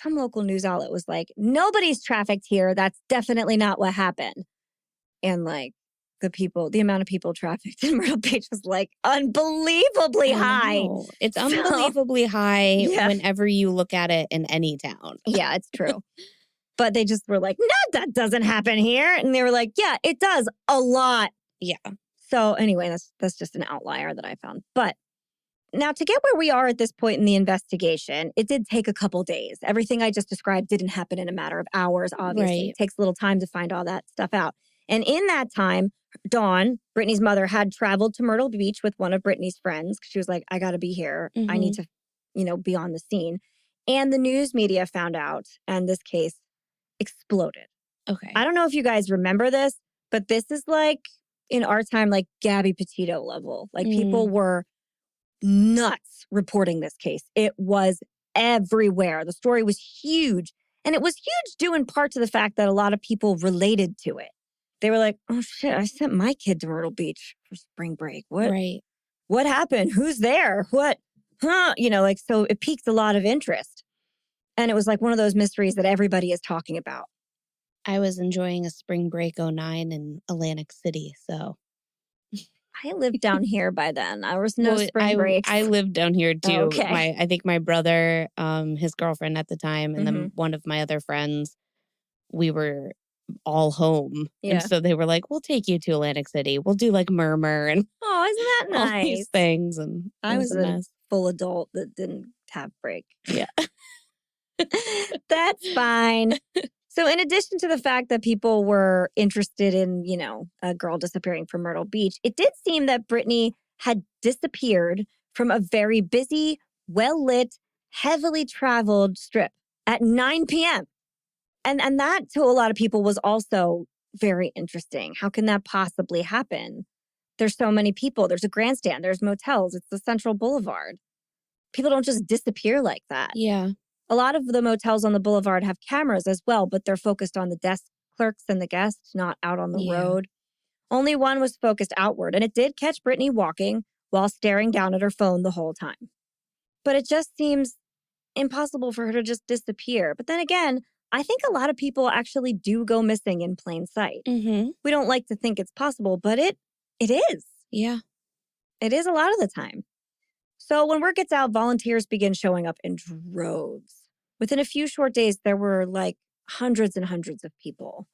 some local news outlet was like, nobody's trafficked here. That's definitely not what happened. And like the amount of people trafficked in Myrtle Beach was like unbelievably high. It's unbelievably high Yeah. whenever you look at it in any town. Yeah, it's true. But they just were like, no, that doesn't happen here. And they were like, yeah, it does a lot. Yeah. So anyway, that's just an outlier that I found. But now to get where we are at this point in the investigation, it did take a couple days. Everything I just described didn't happen in a matter of hours, obviously. Right. It takes a little time to find all that stuff out. And in that time, Dawn, Brittany's mother, had traveled to Myrtle Beach with one of Brittany's friends because she was like, I got to be here. I need to, be on the scene. And the news media found out, and this case exploded. Okay. I don't know if you guys remember this, but this is like, in our time, like Gabby Petito level. Like people were nuts reporting this case. It was everywhere. The story was huge. And it was huge due in part to the fact that a lot of people related to it. They were like, oh shit, I sent my kid to Myrtle Beach for spring break. What happened? Who's there? What? Huh? So it piqued a lot of interest. And it was like one of those mysteries that everybody is talking about. I was enjoying a spring break 2009 in Atlantic City, so. I lived down here by then. There was no spring breaks. I lived down here too. Okay. I think my brother, his girlfriend at the time, and then one of my other friends, we were all home. Yeah. And so they were like, we'll take you to Atlantic City. We'll do like Murmur and isn't that nice? All these things. And I was a full adult that didn't have break. Yeah. That's fine. So in addition to the fact that people were interested in, a girl disappearing from Myrtle Beach, it did seem that Brittanee had disappeared from a very busy, well-lit, heavily traveled strip at 9 p.m. And that, to a lot of people, was also very interesting. How can that possibly happen? There's so many people. There's a grandstand. There's motels. It's the Central Boulevard. People don't just disappear like that. Yeah. A lot of the motels on the boulevard have cameras as well, but they're focused on the desk clerks and the guests, not out on the road. Only one was focused outward, and it did catch Brittanee walking while staring down at her phone the whole time. But it just seems impossible for her to just disappear. But then again, I think a lot of people actually do go missing in plain sight. We don't like to think it's possible, but it is. Yeah. It is a lot of the time. So when word gets out, volunteers begin showing up in droves. Within a few short days, there were like hundreds and hundreds of people.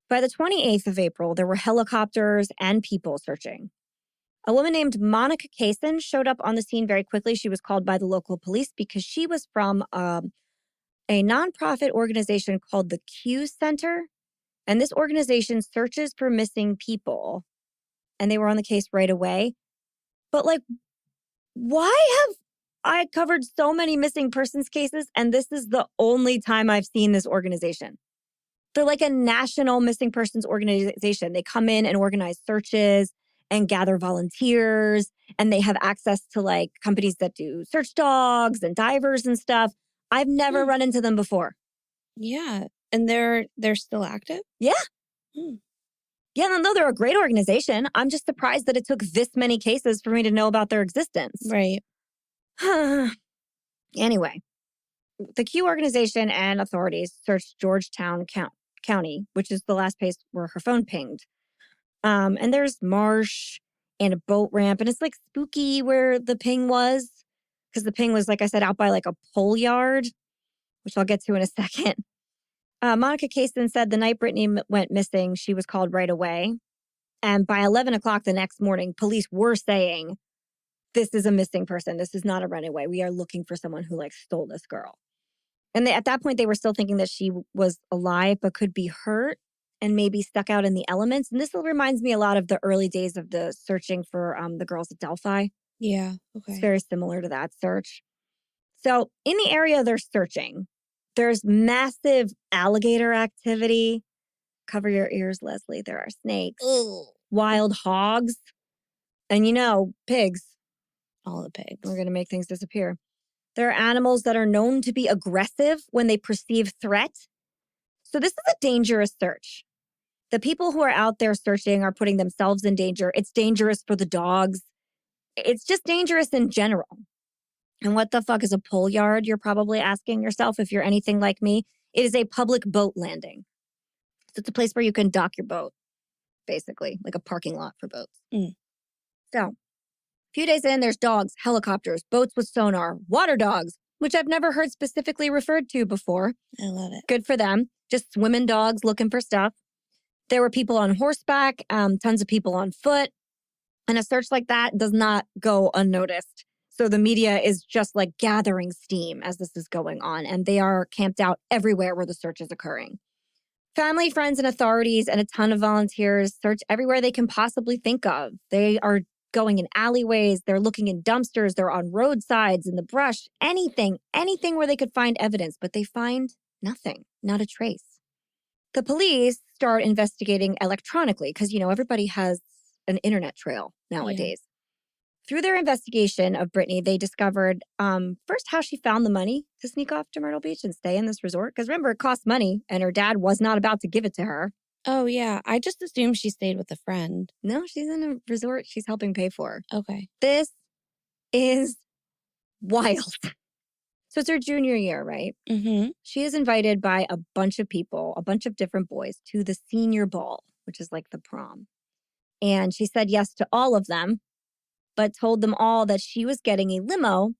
By the 28th of April, there were helicopters and people searching. A woman named Monica Kaysen showed up on the scene very quickly. She was called by the local police because she was from a nonprofit organization called the Q Center. And this organization searches for missing people. And they were on the case right away. But why have I covered so many missing persons cases, and this is the only time I've seen this organization? They're like a national missing persons organization. They come in and organize searches and gather volunteers, and they have access to companies that do search dogs and divers and stuff. I've never run into them before. Yeah. And they're still active? Yeah. Yeah, no, they're a great organization. I'm just surprised that it took this many cases for me to know about their existence. Right. Anyway, the Q organization and authorities searched Georgetown County, which is the last place where her phone pinged. And there's marsh and a boat ramp, and it's spooky where the ping was, because the ping was, like I said, out by a pole yard, which I'll get to in a second. Monica Kaysen said the night Brittanee went missing, she was called right away. And by 11 o'clock the next morning, police were saying, this is a missing person. This is not a runaway. We are looking for someone who stole this girl. And at that point, they were still thinking that she was alive, but could be hurt and maybe stuck out in the elements. And this reminds me a lot of the early days of the searching for the girls at Delphi. Yeah. Okay. It's very similar to that search. So in the area they're searching, there's massive alligator activity. Cover your ears, Leslie. There are snakes, wild hogs, and pigs. All the pigs. We're going to make things disappear. There are animals that are known to be aggressive when they perceive threat. So this is a dangerous search. The people who are out there searching are putting themselves in danger. It's dangerous for the dogs. It's just dangerous in general. And what the fuck is a pole yard, you're probably asking yourself if you're anything like me. It is a public boat landing. So it's a place where you can dock your boat, basically, like a parking lot for boats. So, a few days in, there's dogs, helicopters, boats with sonar, water dogs, which I've never heard specifically referred to before. I love it. Good for them. Just swimming dogs looking for stuff. There were people on horseback, tons of people on foot. And a search like that does not go unnoticed. So the media is just like gathering steam as this is going on. And they are camped out everywhere where the search is occurring. Family, friends, and authorities and a ton of volunteers search everywhere they can possibly think of. They are going in alleyways. They're looking in dumpsters. They're on roadsides, in the brush, anything where they could find evidence. But they find nothing, not a trace. The police start investigating electronically because, everybody has an internet trail nowadays. Through their investigation of Brittanee, they discovered first how she found the money to sneak off to Myrtle Beach and stay in this resort. Because remember, it costs money and her dad was not about to give it to her. Oh, yeah. I just assumed she stayed with a friend. No, she's in a resort she's helping pay for. Okay. This is wild. So it's her junior year, right? Mm-hmm. She is invited by a bunch of people, a bunch of different boys, to the senior ball, which is like the prom. And she said yes to all of them, but told them all that she was getting a limo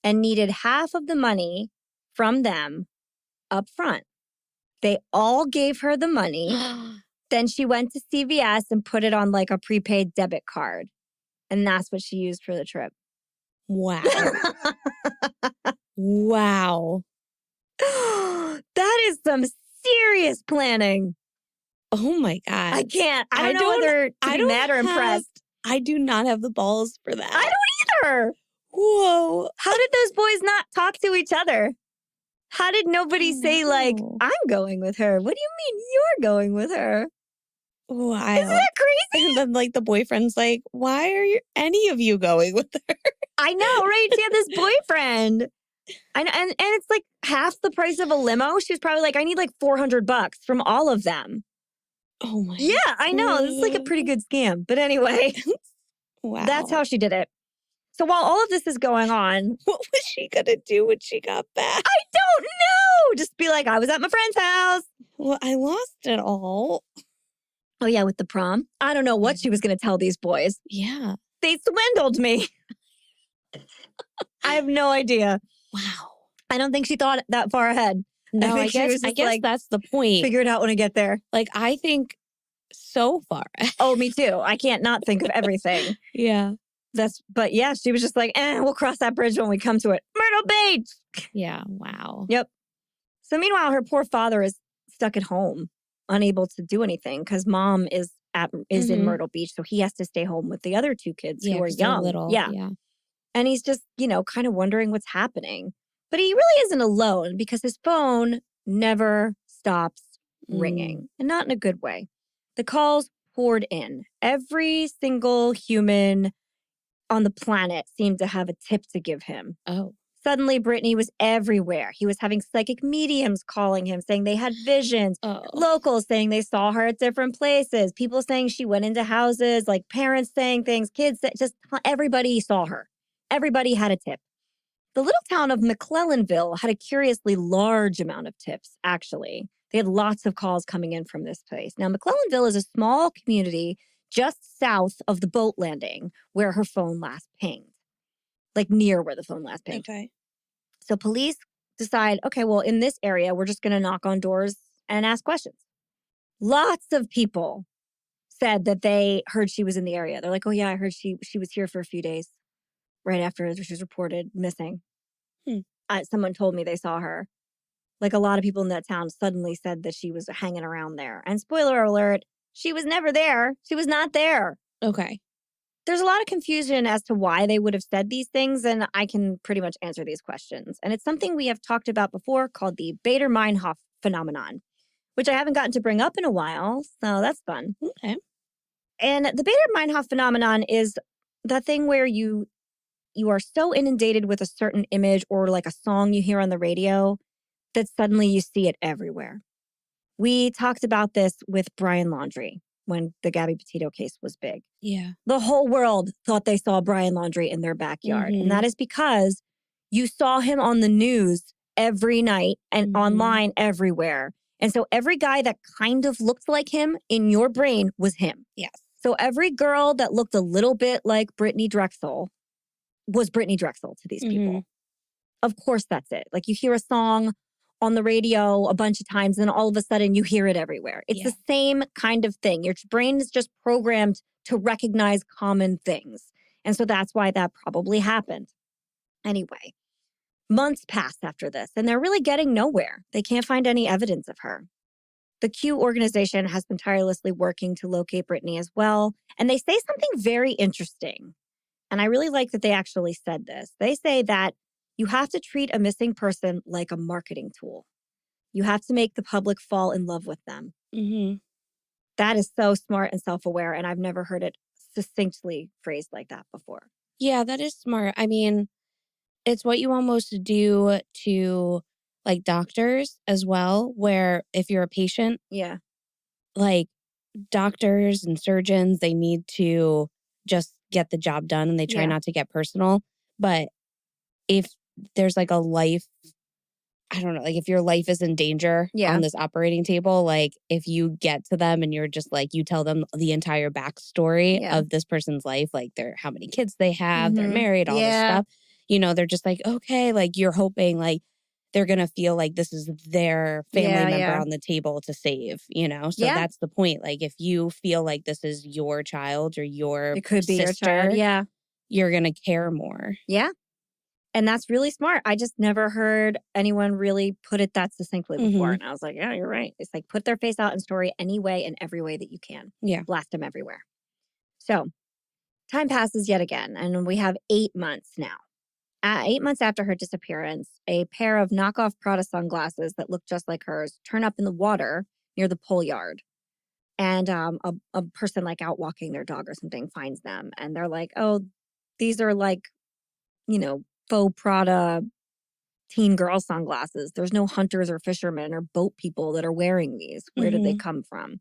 and needed half of the money from them up front. They all gave her the money. Then she went to CVS and put it on like a prepaid debit card. And that's what she used for the trip. Wow. Wow. That is some serious planning. Oh my God. I can't. I don't know whether to be mad or impressed. I do not have the balls for that. I don't either. Whoa. How did those boys not talk to each other? How did nobody say, like, I'm going with her? What do you mean you're going with her? Wow. Isn't that crazy? And then, like, the boyfriend's like, why are any of you going with her? I know, right? She had this boyfriend. I know, and it's like half the price of a limo. She was probably like, I need like $400 from all of them. Oh my. Yeah, I know. This is like a pretty good scam. But anyway, wow. That's how she did it. So while all of this is going on, what was she going to do when she got back? I don't know. Just be like, I was at my friend's house. Well, I lost it all. Oh, yeah, with the prom. I don't know what she was going to tell these boys. Yeah. They swindled me. I have no idea. Wow. I don't think she thought that far ahead. No, I guess like, that's the point. Figure it out when I get there. Like, I think so far. Oh, me too. I can't not think of everything. Yeah. But yeah, she was just like, we'll cross that bridge when we come to it. Myrtle Beach. Yeah. Wow. Yep. So meanwhile, her poor father is stuck at home, unable to do anything because mom is in Myrtle Beach. So he has to stay home with the other two kids who are young. Little. Yeah. And he's just, kind of wondering what's happening. But he really isn't alone because his phone never stops ringing, and not in a good way. The calls poured in. Every single human on the planet seemed to have a tip to give him. Oh. Suddenly, Brittanee was everywhere. He was having psychic mediums calling him, saying they had visions. Oh. Locals saying they saw her at different places. People saying she went into houses, like parents saying things, kids, just everybody saw her. Everybody had a tip. The little town of McClellanville had a curiously large amount of tips, actually. They had lots of calls coming in from this place. Now, McClellanville is a small community just south of the boat landing where her phone last pinged, like near where the phone last pinged. Okay. So police decide, okay, well, in this area, we're just going to knock on doors and ask questions. Lots of people said that they heard she was in the area. They're like, oh, yeah, I heard she was here for a few days right after she was reported missing. Someone told me they saw her. Like a lot of people in that town suddenly said that she was hanging around there. And spoiler alert, she was never there. She was not there. Okay. There's a lot of confusion as to why they would have said these things, and I can pretty much answer these questions. And it's something we have talked about before called the Bader-Meinhof phenomenon, which I haven't gotten to bring up in a while, so that's fun. Okay. And the Bader-Meinhof phenomenon is that thing where you are so inundated with a certain image or like a song you hear on the radio that suddenly you see it everywhere. We talked about this with Brian Laundrie when the Gabby Petito case was big. Yeah. The whole world thought they saw Brian Laundrie in their backyard. And that is because You saw him on the news every night and online everywhere. And so every guy that kind of looked like him in your brain was him. Yes. So every girl that looked a little bit like Brittanee Drexel was Brittanee Drexel to these people. Of course, that's it. Like you hear a song on the radio a bunch of times and all of a sudden you hear it everywhere. It's the same kind of thing. Your brain is just programmed to recognize common things. And so that's why that probably happened. Anyway, months passed after this and they're really getting nowhere. They can't find any evidence of her. The Q organization has been tirelessly working to locate Brittanee as well. And they say something very interesting. And I really like that they actually said this. They say that you have to treat a missing person like a marketing tool. You have to make the public fall in love with them. That is so smart and self-aware, and I've never heard it succinctly phrased like that before. Yeah, that is smart. I mean, it's what you almost do to like doctors as well, where if you're a patient, like doctors and surgeons, they need to just get the job done and they try not to get personal. But if there's like a life, I don't know, like if your life is in danger on this operating table, like if you get to them and you're just like, you tell them the entire backstory of this person's life, like how many kids they have, they're married, all this stuff, you know, they're just like, okay, like you're hoping like they're going to feel like this is their family member on the table to save, you know? So that's the point. Like if you feel like this is your child or your it could be sister, your child, you're going to care more. Yeah. And that's really smart. I just never heard anyone really put it that succinctly before. And I was like, yeah, you're right. It's like put their face out in story any way and every way that you can. Yeah. Blast them everywhere. So time passes yet again. And we have 8 months now. 8 months after her disappearance, a pair of knockoff Prada sunglasses that look just like hers turn up in the water near the pole yard. And a person like out walking their dog or something finds them. And they're like, oh, these are like, you know, faux Prada teen girl sunglasses. There's no hunters or fishermen or boat people that are wearing these. Where did they come from?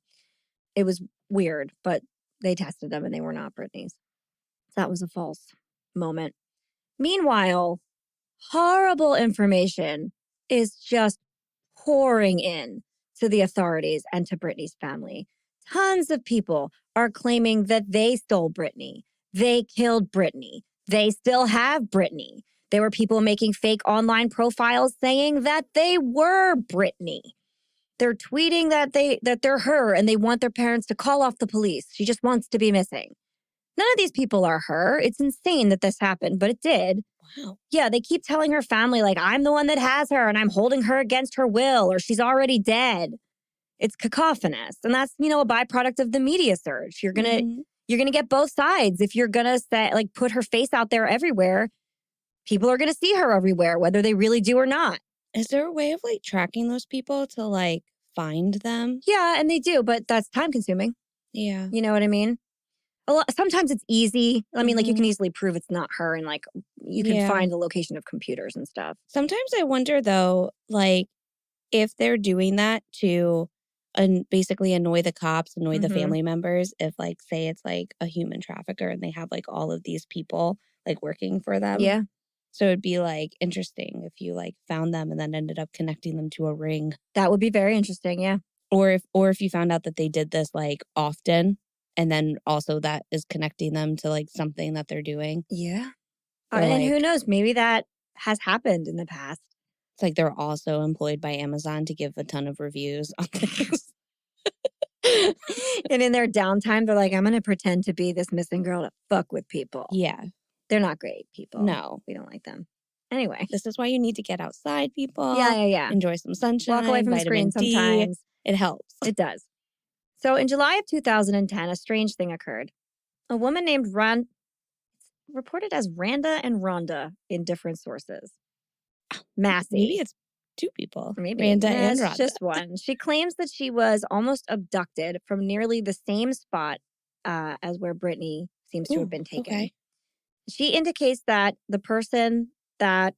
It was weird, but they tested them and they were not Brittanee's. That was a false moment. Meanwhile, horrible information is just pouring in to the authorities and to Brittanee's family. Tons of people are claiming that they stole Brittanee. They killed Brittanee. They still have Brittanee. There were people making fake online profiles saying that they were Brittanee. They're tweeting that they're her and they want their parents to call off the police. She just wants to be missing. None of these people are her. It's insane that this happened, but it did. Wow. Yeah, they keep telling her family, like, I'm the one that has her and I'm holding her against her will or she's already dead. It's cacophonous. And that's, you know, a byproduct of the media surge. You're gonna get both sides. If you're gonna say, like, put her face out there everywhere, people are gonna see her everywhere, whether they really do or not. Is there a way of like tracking those people to like find them? Yeah, and they do, but that's time consuming. Yeah. You know what I mean? Sometimes it's easy. I mean, like you can easily prove it's not her and like you can find the location of computers and stuff. Sometimes I wonder though, like if they're doing that to basically annoy the cops, annoy the family members, if like say it's like a human trafficker and they have like all of these people like working for them. Yeah. So it'd be like interesting if you like found them and then ended up connecting them to a ring. That would be very interesting, yeah. Or if you found out that they did this like often. And then also that is connecting them to like something that they're doing. Yeah. And who knows, maybe that has happened in the past. It's like they're also employed by Amazon to give a ton of reviews on things. And in their downtime, they're like, I'm going to pretend to be this missing girl to fuck with people. Yeah. They're not great people. No. We don't like them. Anyway. This is why you need to get outside, people. Yeah. Enjoy some sunshine. Walk away from the screen sometimes. It helps. It does. So in July of 2010, a strange thing occurred. A woman named reported as Randa and Rhonda in different sources. Massey. Maybe it's two people. Maybe. Randa and Rhonda. It's just one. She claims that she was almost abducted from nearly the same spot as where Brittanee seems to have been taken. Okay. She indicates that the person that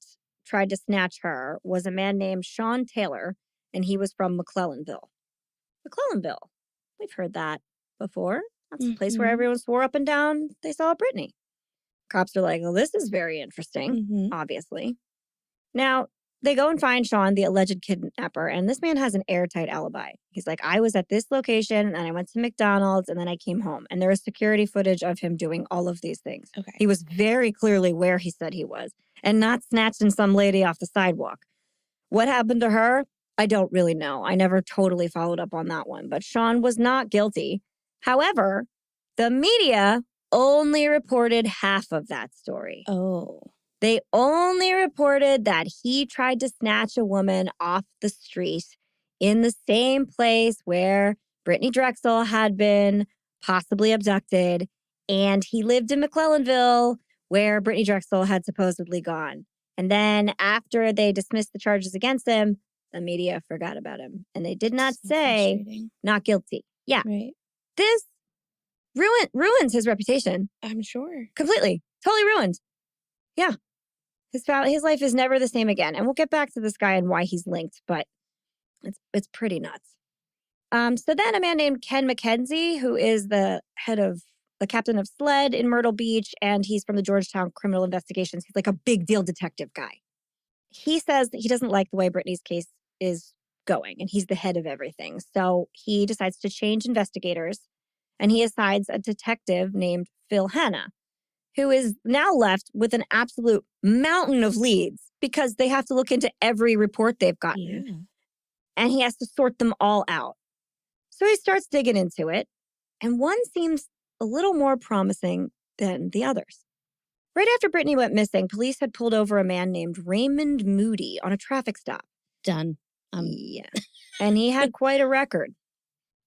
tried to snatch her was a man named Sean Taylor, and he was from McClellanville. McClellanville. We've heard that before. That's the place where everyone swore up and down they saw Brittanee. Cops are like, well, this is very interesting, obviously. Now, they go and find Sean, the alleged kidnapper, and this man has an airtight alibi. He's like, I was at this location, and I went to McDonald's, and then I came home. And there was security footage of him doing all of these things. Okay. He was very clearly where he said he was, and not snatching some lady off the sidewalk. What happened to her? I don't really know. I never totally followed up on that one, but Sean was not guilty. However, the media only reported half of that story. Oh. They only reported that he tried to snatch a woman off the street in the same place where Brittanee Drexel had been possibly abducted, and he lived in McClellanville where Brittanee Drexel had supposedly gone. And then after they dismissed the charges against him, the media forgot about him. And they did not say not guilty. Yeah. Right. This ruins his reputation. I'm sure. Completely. Totally ruined. Yeah. His life is never the same again. And we'll get back to this guy and why he's linked, but it's pretty nuts. So then a man named Ken McKenzie, who is the captain of SLED in Myrtle Beach, and he's from the Georgetown Criminal Investigations. He's like a big deal detective guy. He says that he doesn't like the way Brittany's case is going, and he's the head of everything. So he decides to change investigators, and he assigns a detective named Phil Hanna, who is now left with an absolute mountain of leads because they have to look into every report they've gotten. Yeah. And he has to sort them all out. So he starts digging into it, and one seems a little more promising than the others. Right after Brittanee went missing, police had pulled over a man named Raymond Moody on a traffic stop. Done. Yeah. And he had quite a record.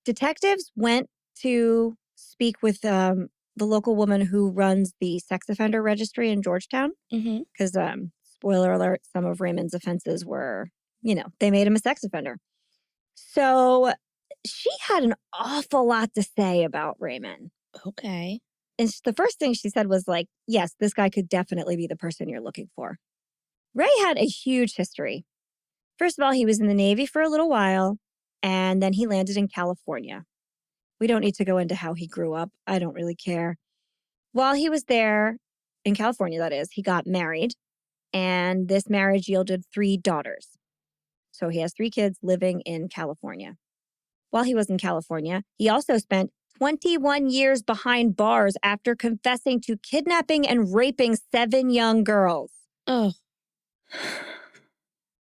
Detectives went to speak with the local woman who runs the sex offender registry in Georgetown. Because, spoiler alert, some of Raymond's offenses were, they made him a sex offender. So she had an awful lot to say about Raymond. Okay. And the first thing she said was like, yes, this guy could definitely be the person you're looking for. Ray had a huge history. First of all, he was in the Navy for a little while, and then he landed in California. We don't need to go into how he grew up. I don't really care. While he was there, in California that is, he got married, and this marriage yielded 3 daughters. So he has 3 kids living in California. While he was in California, he also spent 21 years behind bars after confessing to kidnapping and raping 7 young girls. Oh.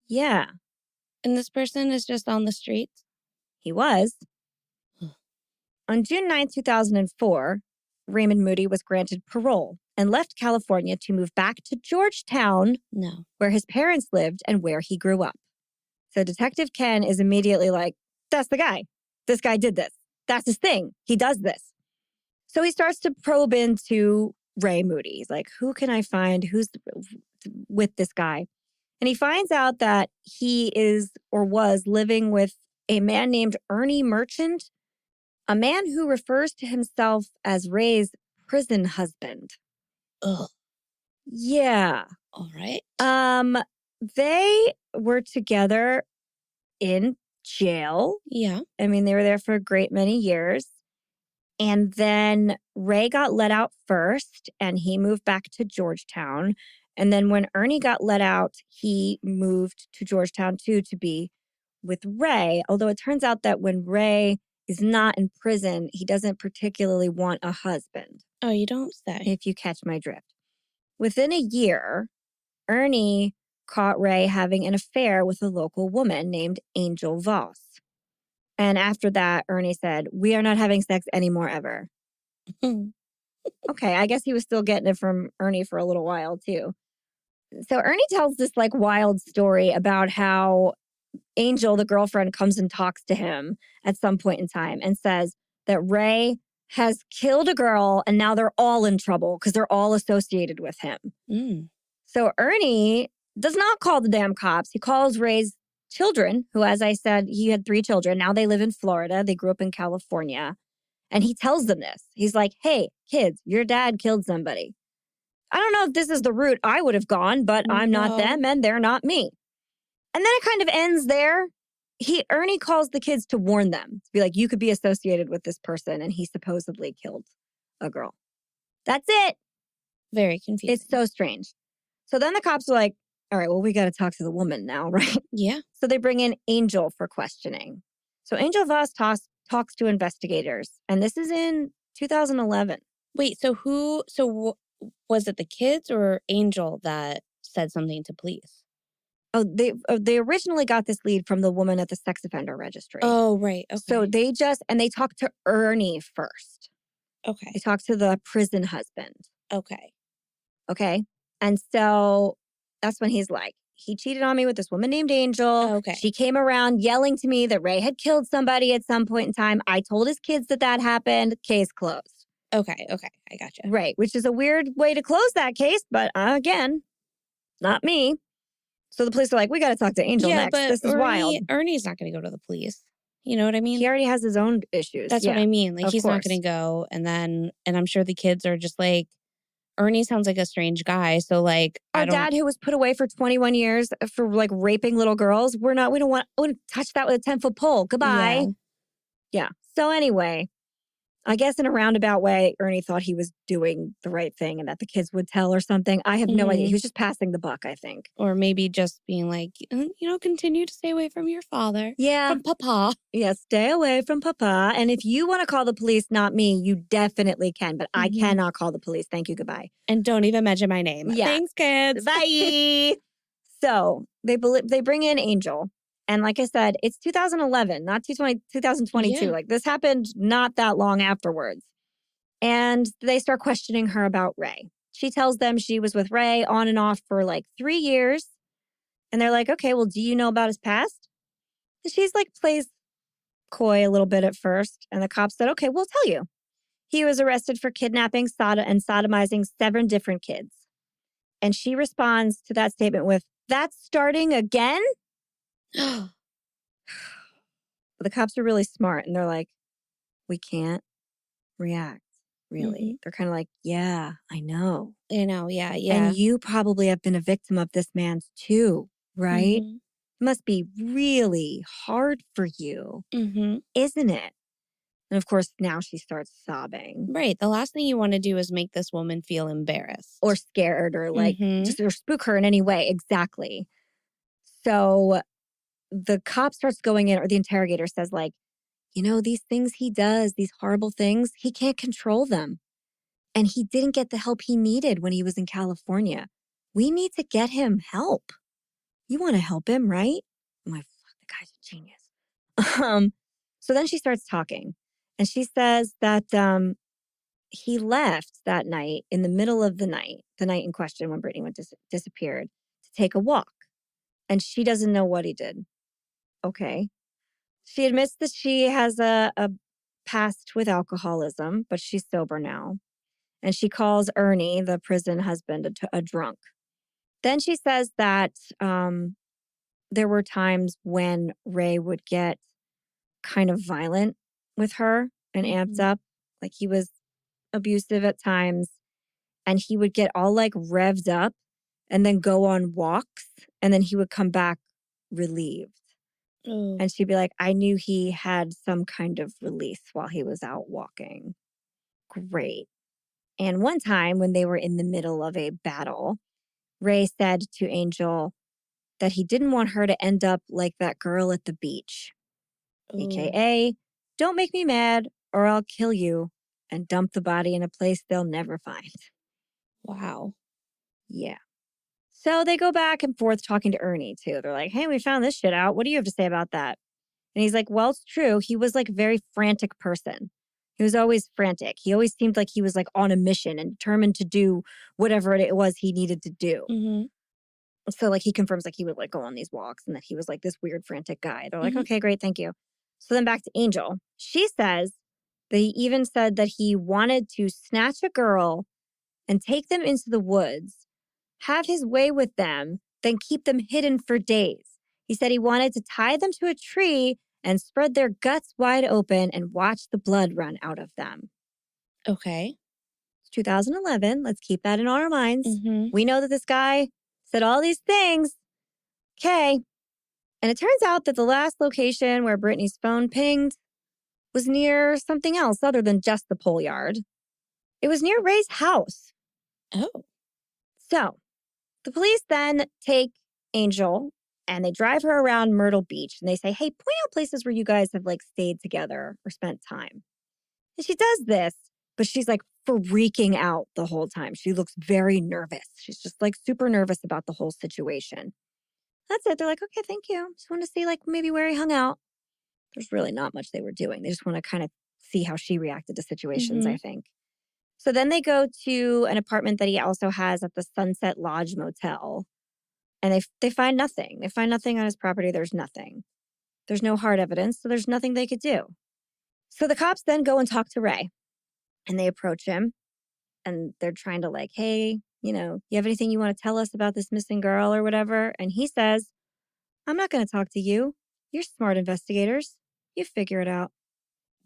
Yeah. And this person is just on the streets? He was. On June 9, 2004, Raymond Moody was granted parole and left California to move back to Georgetown, where his parents lived and where he grew up. So Detective Ken is immediately like, that's the guy. This guy did this. That's his thing. He does this. So he starts to probe into Ray Moody. He's like, who can I find? Who's with this guy? And he finds out that he is or was living with a man named Ernie Merchant, a man who refers to himself as Ray's prison husband. Ugh. Yeah. All right. They were together in jail. Yeah. I mean, they were there for a great many years. And then Ray got let out first, and he moved back to Georgetown. And then when Ernie got let out, he moved to Georgetown too to be with Ray. Although it turns out that when Ray is not in prison, he doesn't particularly want a husband. Oh, you don't say. If you catch my drift. Within a year, Ernie caught Ray having an affair with a local woman named Angel Voss. And after that, Ernie said, we are not having sex anymore ever. Okay, I guess he was still getting it from Ernie for a little while too. So Ernie tells this like wild story about how Angel, the girlfriend, comes and talks to him at some point in time and says that Ray has killed a girl and now they're all in trouble because they're all associated with him. So Ernie does not call the damn cops. He calls Ray's children, who, as I said, he had 3 children. Now they live in Florida. They grew up in California. And he tells them this. He's like, hey, kids, your dad killed somebody. I don't know if this is the route I would have gone, but I'm not them and they're not me. And then it kind of ends there. Ernie calls the kids to warn them, to be like, you could be associated with this person, and he supposedly killed a girl. That's it. Very confusing. It's so strange. So then the cops are like, all right, well, we got to talk to the woman now, right? Yeah. So they bring in Angel for questioning. So Angel Voss talks to investigators, and this is in 2011. Wait, was it the kids or Angel that said something to police? Oh, they originally got this lead from the woman at the sex offender registry. Oh, right. Okay. So they talked to Ernie first. Okay. They talked to the prison husband. Okay. Okay. And so that's when he's like, he cheated on me with this woman named Angel. Okay. She came around yelling to me that Ray had killed somebody at some point in time. I told his kids that happened. Case closed. Okay. I gotcha. Right. Which is a weird way to close that case. But again, not me. So the police are like, we got to talk to Angel next. But This is wild. Ernie's not going to go to the police. You know what I mean? He already has his own issues. That's what I mean. Like, he's not going to go. And I'm sure the kids are just like, Ernie sounds like a strange guy. So, like, our dad, who was put away for 21 years for like raping little girls, we don't want to touch that with a 10-foot pole. Goodbye. Yeah. So anyway, I guess in a roundabout way, Ernie thought he was doing the right thing and that the kids would tell or something. I have no idea. He was just passing the buck, I think. Or maybe just being like, continue to stay away from your father. Yeah. From Papa. Yeah, stay away from Papa. And if you want to call the police, not me, you definitely can. But I cannot call the police. Thank you. Goodbye. And don't even mention my name. Yeah. Thanks, kids. Bye. So they bring in Angel. And like I said, it's 2011, not 2022. Yeah. Like this happened not that long afterwards. And they start questioning her about Ray. She tells them she was with Ray on and off for like 3 years. And they're like, okay, well, do you know about his past? And she's like, plays coy a little bit at first. And the cop said, okay, we'll tell you. He was arrested for kidnapping and sodomizing 7 different kids. And she responds to that statement with, that's starting again? The cops are really smart and they're like, we can't react, really. They're kind of like, yeah, I know. Yeah. And you probably have been a victim of this man's too, right? It must be really hard for you, isn't it? And of course, now she starts sobbing. Right. The last thing you want to do is make this woman feel embarrassed. Or scared or like, or spook her in any way. Exactly. So the cop starts going in, or the interrogator says like, these things he does, these horrible things, he can't control them. And he didn't get the help he needed when he was in California. We need to get him help. You want to help him, right? I'm like, fuck, the guy's a genius. So then she starts talking. And she says that he left that night in the middle of the night in question when Brittanee disappeared, to take a walk. And she doesn't know what he did. Okay. She admits that she has a past with alcoholism, but she's sober now. And she calls Ernie, the prison husband, a drunk. Then she says that there were times when Ray would get kind of violent with her and amped up. Like he was abusive at times. And he would get all like revved up and then go on walks. And then he would come back relieved. And she'd be like, I knew he had some kind of release while he was out walking. Great. And one time when they were in the middle of a battle, Ray said to Angel that he didn't want her to end up like that girl at the beach. AKA, don't make me mad or I'll kill you and dump the body in a place they'll never find. Wow. Yeah. So they go back and forth talking to Ernie too. They're like, hey, we found this shit out. What do you have to say about that? And he's like, well, it's true. He was like a very frantic person. He was always frantic. He always seemed like he was like on a mission and determined to do whatever it was he needed to do. So like he confirms like he would like go on these walks and that he was like this weird frantic guy. They're like, okay, great. Thank you. So then back to Angel. She says that he even said that he wanted to snatch a girl and take them into the woods, have his way with them, then keep them hidden for days. He said he wanted to tie them to a tree and spread their guts wide open and watch the blood run out of them. Okay. It's 2011. Let's keep that in our minds. We know that this guy said all these things. Okay. And it turns out that the last location where Brittanee's phone pinged was near something else other than just the pole yard. It was near Ray's house. Oh. So The police then take Angel and they drive her around Myrtle Beach and they say, hey, point out places where you guys have like stayed together or spent time. And she does this, but she's like freaking out the whole time. She looks very nervous. She's just like super nervous about the whole situation. That's it. They're like, okay, thank you. Just want to see like maybe where he hung out. There's really not much they were doing. They just want to kind of see how she reacted to situations, I think. So then they go to an apartment that he also has at the Sunset Lodge Motel. And they find nothing. They find nothing on his property. There's nothing. There's no hard evidence, so there's nothing they could do. So the cops then go and talk to Ray. And they approach him. And they're trying to like, hey, you have anything you want to tell us about this missing girl or whatever? And he says, I'm not going to talk to you. You're smart investigators. You figure it out.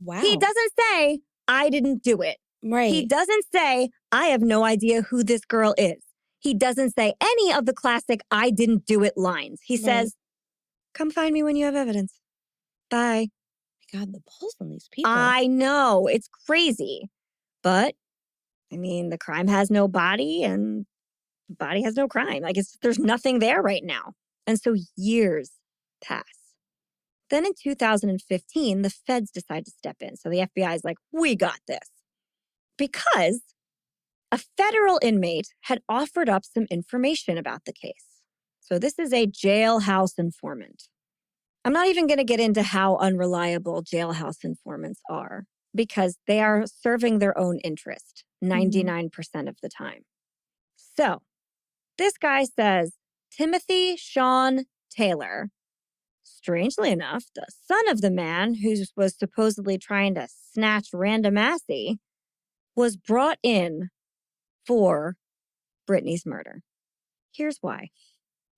Wow. He doesn't say, I didn't do it. Right. He doesn't say, I have no idea who this girl is. He doesn't say any of the classic I didn't do it lines. He says, come find me when you have evidence. Bye. God, the pulse on these people. I know. It's crazy. But, I mean, the crime has no body and the body has no crime. Like, there's nothing there right now. And so years pass. Then in 2015, the feds decide to step in. So the FBI is like, we got this. Because a federal inmate had offered up some information about the case. So this is a jailhouse informant. I'm not even going to get into how unreliable jailhouse informants are because they are serving their own interest 99% of the time. So this guy says, Timothy Sean Taylor, strangely enough, the son of the man who was supposedly trying to snatch Randa Massey, was brought in for Brittanee's murder. Here's why.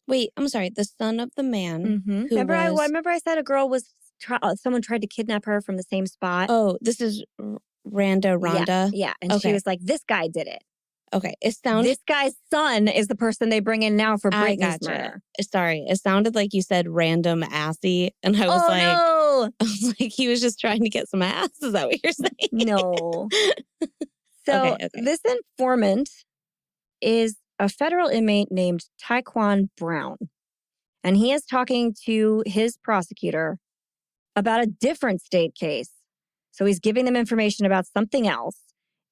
Wait, I'm sorry. The son of the man who remember I said a girl was someone tried to kidnap her from the same spot. Oh, this is Rhonda. Yeah. And she was like, this guy did it. Okay, this guy's son is the person they bring in now for Brittanee's murder. Sorry, it sounded like you said random assy, and I was no. I was like, he was just trying to get some ass. Is that what you're saying? No. So this informant is a federal inmate named Tyquan Brown, and he is talking to his prosecutor about a different state case. So he's giving them information about something else,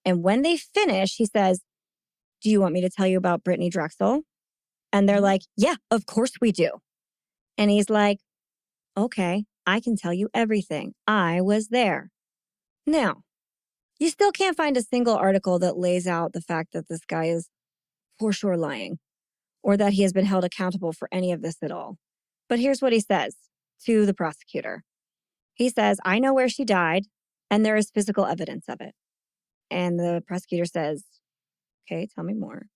and when they finish, he says, do you want me to tell you about Brittanee Drexel? And they're like, yeah, of course we do. And he's like, okay, I can tell you everything. I was there. Now, you still can't find a single article that lays out the fact that this guy is for sure lying or that he has been held accountable for any of this at all. But here's what he says to the prosecutor. He says, I know where she died and there is physical evidence of it. And the prosecutor says, okay, tell me more.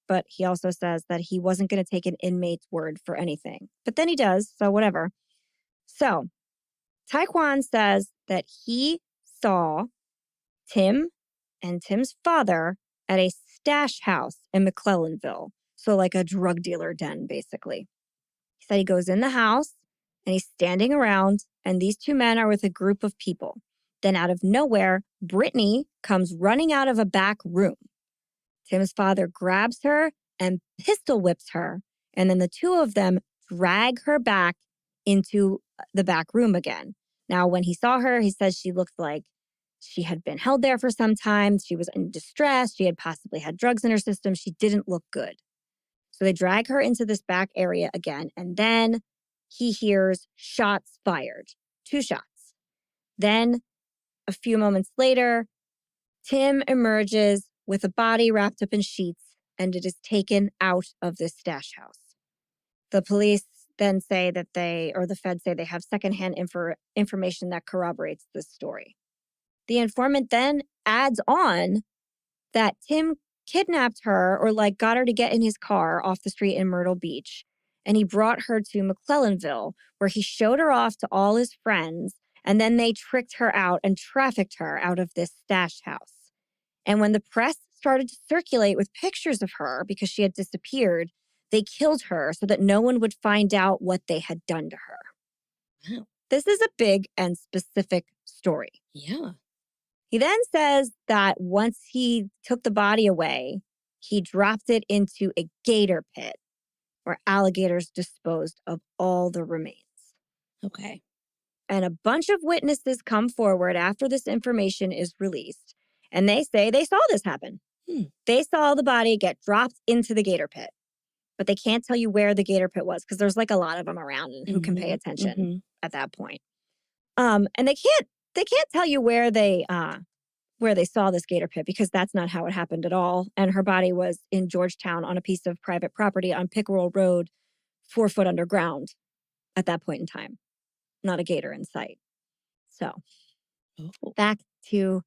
But he also says that he wasn't going to take an inmate's word for anything. But then he does, so whatever. So Tyquan says that he saw Tim and Tim's father at a stash house in McClellanville. So like a drug dealer den, basically. He said he goes in the house and he's standing around and these two men are with a group of people. Then out of nowhere, Brittanee comes running out of a back room. Tim's father grabs her and pistol whips her. And then the two of them drag her back into the back room again. Now, when he saw her, he says she looked like she had been held there for some time. She was in distress. She had possibly had drugs in her system. She didn't look good. So they drag her into this back area again. And then he hears shots fired, 2 shots. Then a few moments later, Tim emerges with a body wrapped up in sheets, and it is taken out of this stash house. The police then say that the feds say they have secondhand information that corroborates this story. The informant then adds on that Tim kidnapped her or got her to get in his car off the street in Myrtle Beach, and he brought her to McClellanville, where he showed her off to all his friends, and then they tricked her out and trafficked her out of this stash house. And when the press started to circulate with pictures of her because she had disappeared, they killed her so that no one would find out what they had done to her. Wow. This is a big and specific story. Yeah. He then says that once he took the body away, He dropped it into a gator pit where alligators disposed of all the remains. Okay. And a bunch of witnesses come forward after this information is released, and they say they saw this happen. They saw the body get dropped into the gator pit, but they can't tell you where the gator pit was because there's like a lot of them around and who can pay attention at that point. And they can't tell you where they saw this gator pit because that's not how it happened at all. And her body was in Georgetown on a piece of private property on Pickerel Road, 4 foot underground at that point in time. Not a gator in sight. So back to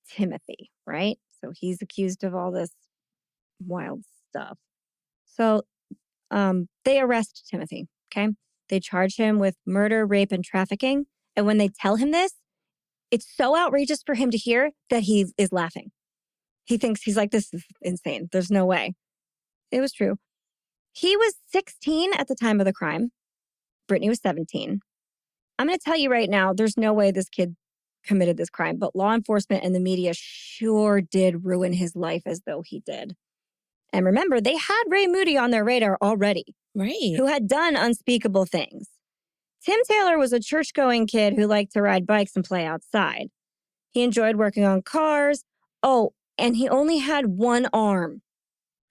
Timothy, right? So he's accused of all this wild stuff. So they arrest Timothy, okay? They charge him with murder, rape, and trafficking. And when they tell him this, it's so outrageous for him to hear that he is laughing. He thinks, he's like, this is insane. There's no way. It was true. He was 16 at the time of the crime. Brittanee was 17. I'm going to tell you right now, there's no way this kid committed this crime, but law enforcement and the media sure did ruin his life as though he did. And remember, they had Ray Moody on their radar already, right? Who had done unspeakable things. Tim Taylor was a church-going kid who liked to ride bikes and play outside. He enjoyed working on cars. Oh, and he only had one arm.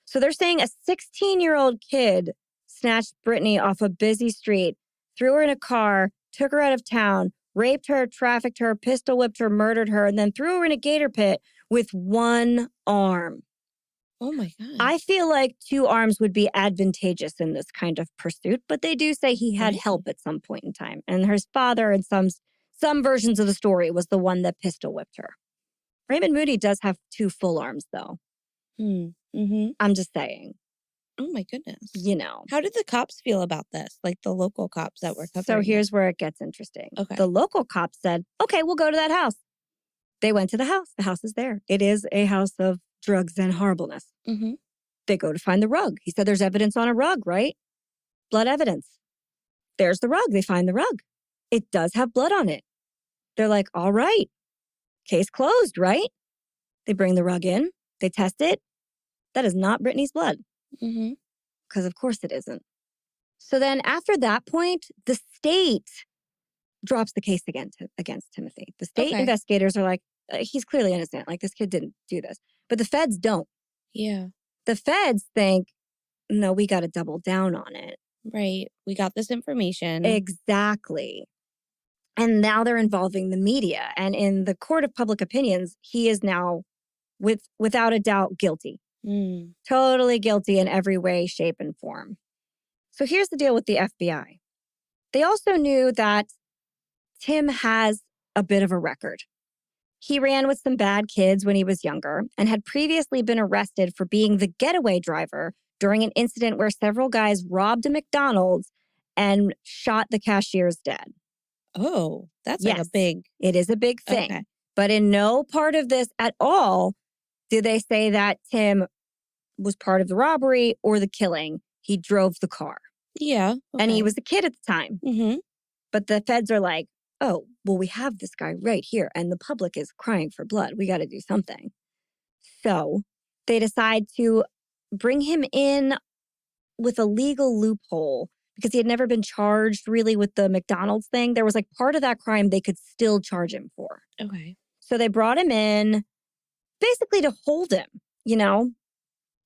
So they're saying a 16-year-old kid snatched Brittanee off a busy street, threw her in a car, took her out of town, raped her, trafficked her, pistol whipped her, murdered her, and then threw her in a gator pit with one arm. Oh my God. I feel like 2 arms would be advantageous in this kind of pursuit, but they do say he had help at some point in time. And his father, in some versions of the story, was the one that pistol whipped her. Raymond Moody does have 2 full arms, though. I'm just saying. Oh my goodness. You know. How did the cops feel about this? Like the local cops that were covering So here's where it gets interesting. Okay. The local cops said, okay, we'll go to that house. They went to the house. The house is there. It is a house of drugs and horribleness. They go to find the rug. He said there's evidence on a rug, right? Blood evidence. There's the rug. They find the rug. It does have blood on it. They're like, all right, case closed, right? They bring the rug in. They test it. That is not Brittanee's blood. Because of course it isn't. So then after that point, the state drops the case against Timothy. The state investigators are like, he's clearly innocent. Like, this kid didn't do this. But the feds don't. Yeah. The feds think, no, we got to double down on it. Right. We got this information. Exactly. And now they're involving the media. And in the court of public opinions, he is now, without a doubt, guilty. Totally guilty in every way, shape, and form. So here's the deal with the FBI. They also knew that Tim has a bit of a record. He ran with some bad kids when he was younger and had previously been arrested for being the getaway driver during an incident where several guys robbed a McDonald's and shot the cashiers dead. Oh, that's like a big... It is a big thing. Okay. But in no part of this at all did they say that Tim was part of the robbery or the killing. He drove the car. Yeah. Okay. And he was a kid at the time. But the feds are like, oh, well, we have this guy right here and the public is crying for blood. We got to do something. So they decide to bring him in with a legal loophole because he had never been charged really with the McDonald's thing. There was like part of that crime they could still charge him for. Okay. So they brought him in basically to hold him, you know,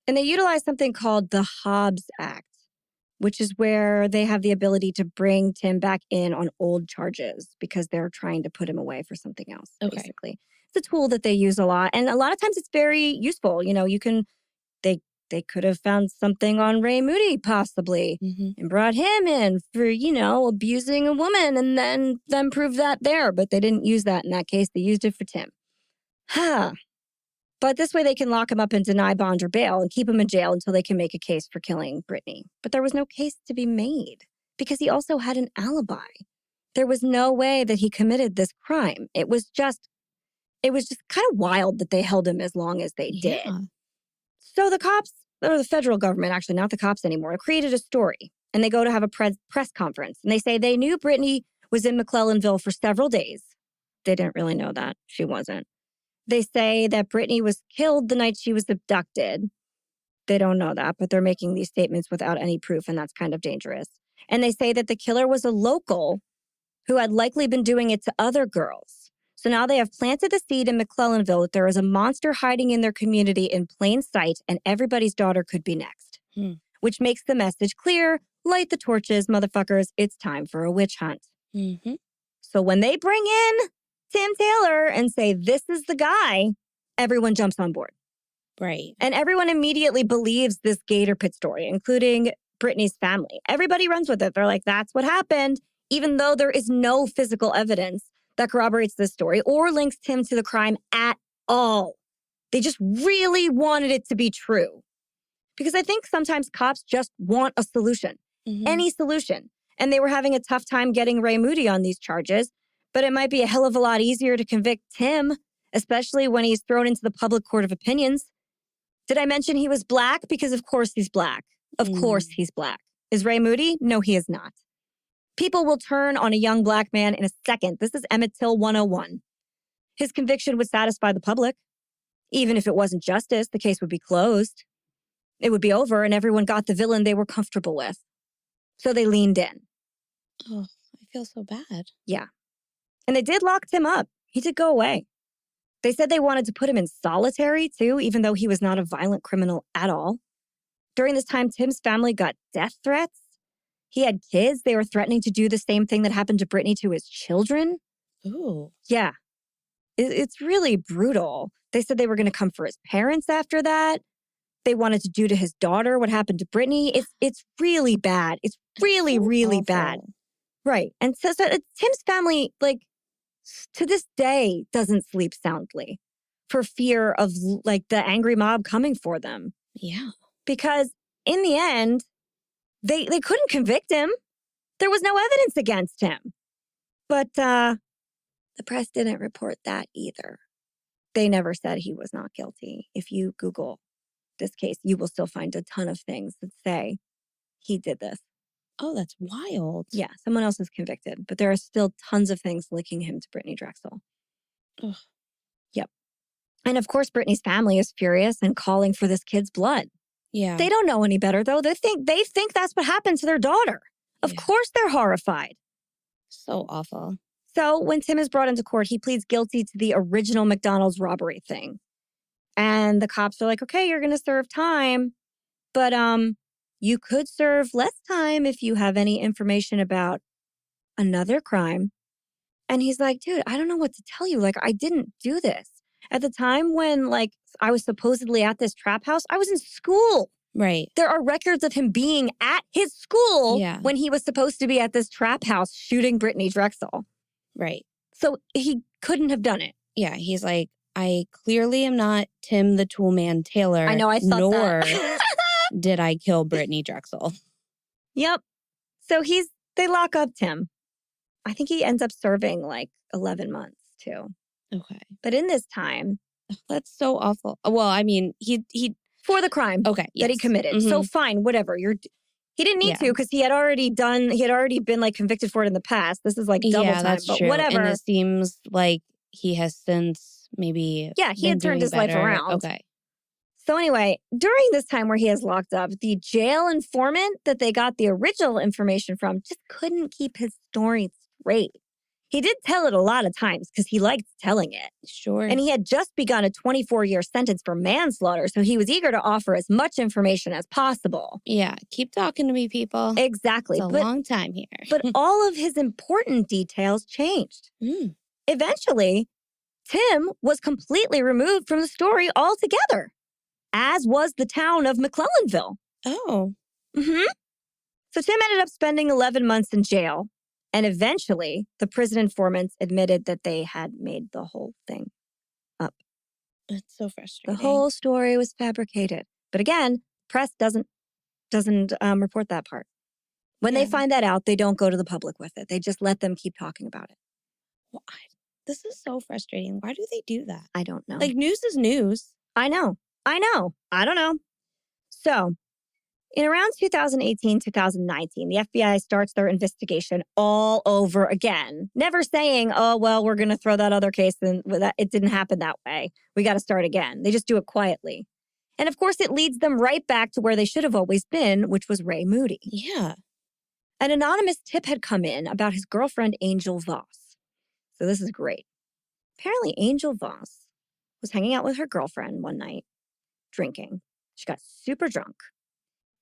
and they utilized something called the Hobbs Act, which is where they have the ability to bring Tim back in on old charges because they're trying to put him away for something else, basically. It's a tool that they use a lot. And a lot of times it's very useful. You know, they could have found something on Ray Moody possibly and brought him in for, you know, abusing a woman and then prove that there. But they didn't use that in that case. They used it for Tim. But this way they can lock him up and deny bond or bail and keep him in jail until they can make a case for killing Brittanee. But there was no case to be made because he also had an alibi. There was no way that he committed this crime. It was just kind of wild that they held him as long as they did. So the cops, or the federal government, actually not the cops anymore, created a story. And they go to have a press conference. And they say they knew Brittanee was in McClellanville for several days. They didn't really know that. She wasn't. They say that Brittanee was killed the night she was abducted. They don't know that, but they're making these statements without any proof, and that's kind of dangerous. And they say that the killer was a local who had likely been doing it to other girls. So now they have planted the seed in McClellanville that there is a monster hiding in their community in plain sight, and everybody's daughter could be next. Which makes the message clear. Light the torches, motherfuckers. It's time for a witch hunt. Mm-hmm. So when they bring in Tim Taylor and say, this is the guy, everyone jumps on board. Right. And everyone immediately believes this gator pit story, including Brittanee's family. Everybody runs with it. They're like, that's what happened, even though there is no physical evidence that corroborates this story or links Tim to the crime at all. They just really wanted it to be true. Because I think sometimes cops just want a solution, any solution. And they were having a tough time getting Ray Moody on these charges, but it might be a hell of a lot easier to convict Tim, especially when he's thrown into the public court of opinions. Did I mention he was black? Because of course he's black. Of course he's black. Is Ray Moody? No, he is not. People will turn on a young black man in a second. This is Emmett Till 101. His conviction would satisfy the public. Even if it wasn't justice, the case would be closed. It would be over and everyone got the villain they were comfortable with. So they leaned in. Oh, I feel so bad. Yeah. And they did lock Tim up. He did go away. They said they wanted to put him in solitary too, even though he was not a violent criminal at all. During this time, Tim's family got death threats. He had kids. They were threatening to do the same thing that happened to Brittanee to his children. Ooh. Yeah. It's really brutal. They said they were going to come for his parents after that. They wanted to do to his daughter what happened to Brittanee. It's really bad. It's really, really bad. Right. And so Tim's family, like, to this day, doesn't sleep soundly for fear of, like, the angry mob coming for them. Yeah. Because in the end, they couldn't convict him. There was no evidence against him. But the press didn't report that either. They never said he was not guilty. If you Google this case, you will still find a ton of things that say he did this. Oh, that's wild. Yeah, someone else is convicted, but there are still tons of things linking him to Brittanee Drexel. Ugh. Yep. And of course, Brittanee's family is furious and calling for this kid's blood. Yeah. They don't know any better, though. They think that's what happened to their daughter. Of course they're horrified. So awful. So when Tim is brought into court, he pleads guilty to the original McDonald's robbery thing. And the cops are like, okay, you're going to serve time, but you could serve less time if you have any information about another crime. And he's like, dude, I don't know what to tell you. Like, I didn't do this. At the time when, like, I was supposedly at this trap house, I was in school. Right. There are records of him being at his school when he was supposed to be at this trap house shooting Brittanee Drexel. Right. So he couldn't have done it. Yeah, he's like, I clearly am not Tim the Toolman Taylor. I know, I thought nor that. did I kill Brittanee Drexel. Yep. So they lock up Tim. I think he ends up serving like 11 months too. Okay. But in this time. That's so awful. Well, I mean, he for the crime that he committed. So fine, whatever. He didn't need to because he had already been like convicted for it in the past. This is like double time, that's but true. whatever. And it seems like he has since maybe he had turned his life around. Okay. So anyway, during this time where he is locked up, the jail informant that they got the original information from just couldn't keep his story straight. He did tell it a lot of times because he liked telling it. Sure. And he had just begun a 24-year sentence for manslaughter, so he was eager to offer as much information as possible. Yeah, keep talking to me, people. Exactly. It's a long time here. But all of his important details changed. Eventually, Tim was completely removed from the story altogether, as was the town of McClellanville. Oh. So Tim ended up spending 11 months in jail. And eventually, the prison informants admitted that they had made the whole thing up. It's so frustrating. The whole story was fabricated. But again, press doesn't report that part. When they find that out, they don't go to the public with it. They just let them keep talking about it. Well, this is so frustrating. Why do they do that? I don't know. Like, news is news. I know. I don't know. So, in around 2018, 2019, the FBI starts their investigation all over again. Never saying, oh, well, we're going to throw that other case in. It didn't happen that way. We got to start again. They just do it quietly. And of course, it leads them right back to where they should have always been, which was Ray Moody. Yeah. An anonymous tip had come in about his girlfriend, Angel Voss. So this is great. Apparently, Angel Voss was hanging out with her girlfriend one night, drinking. She got super drunk.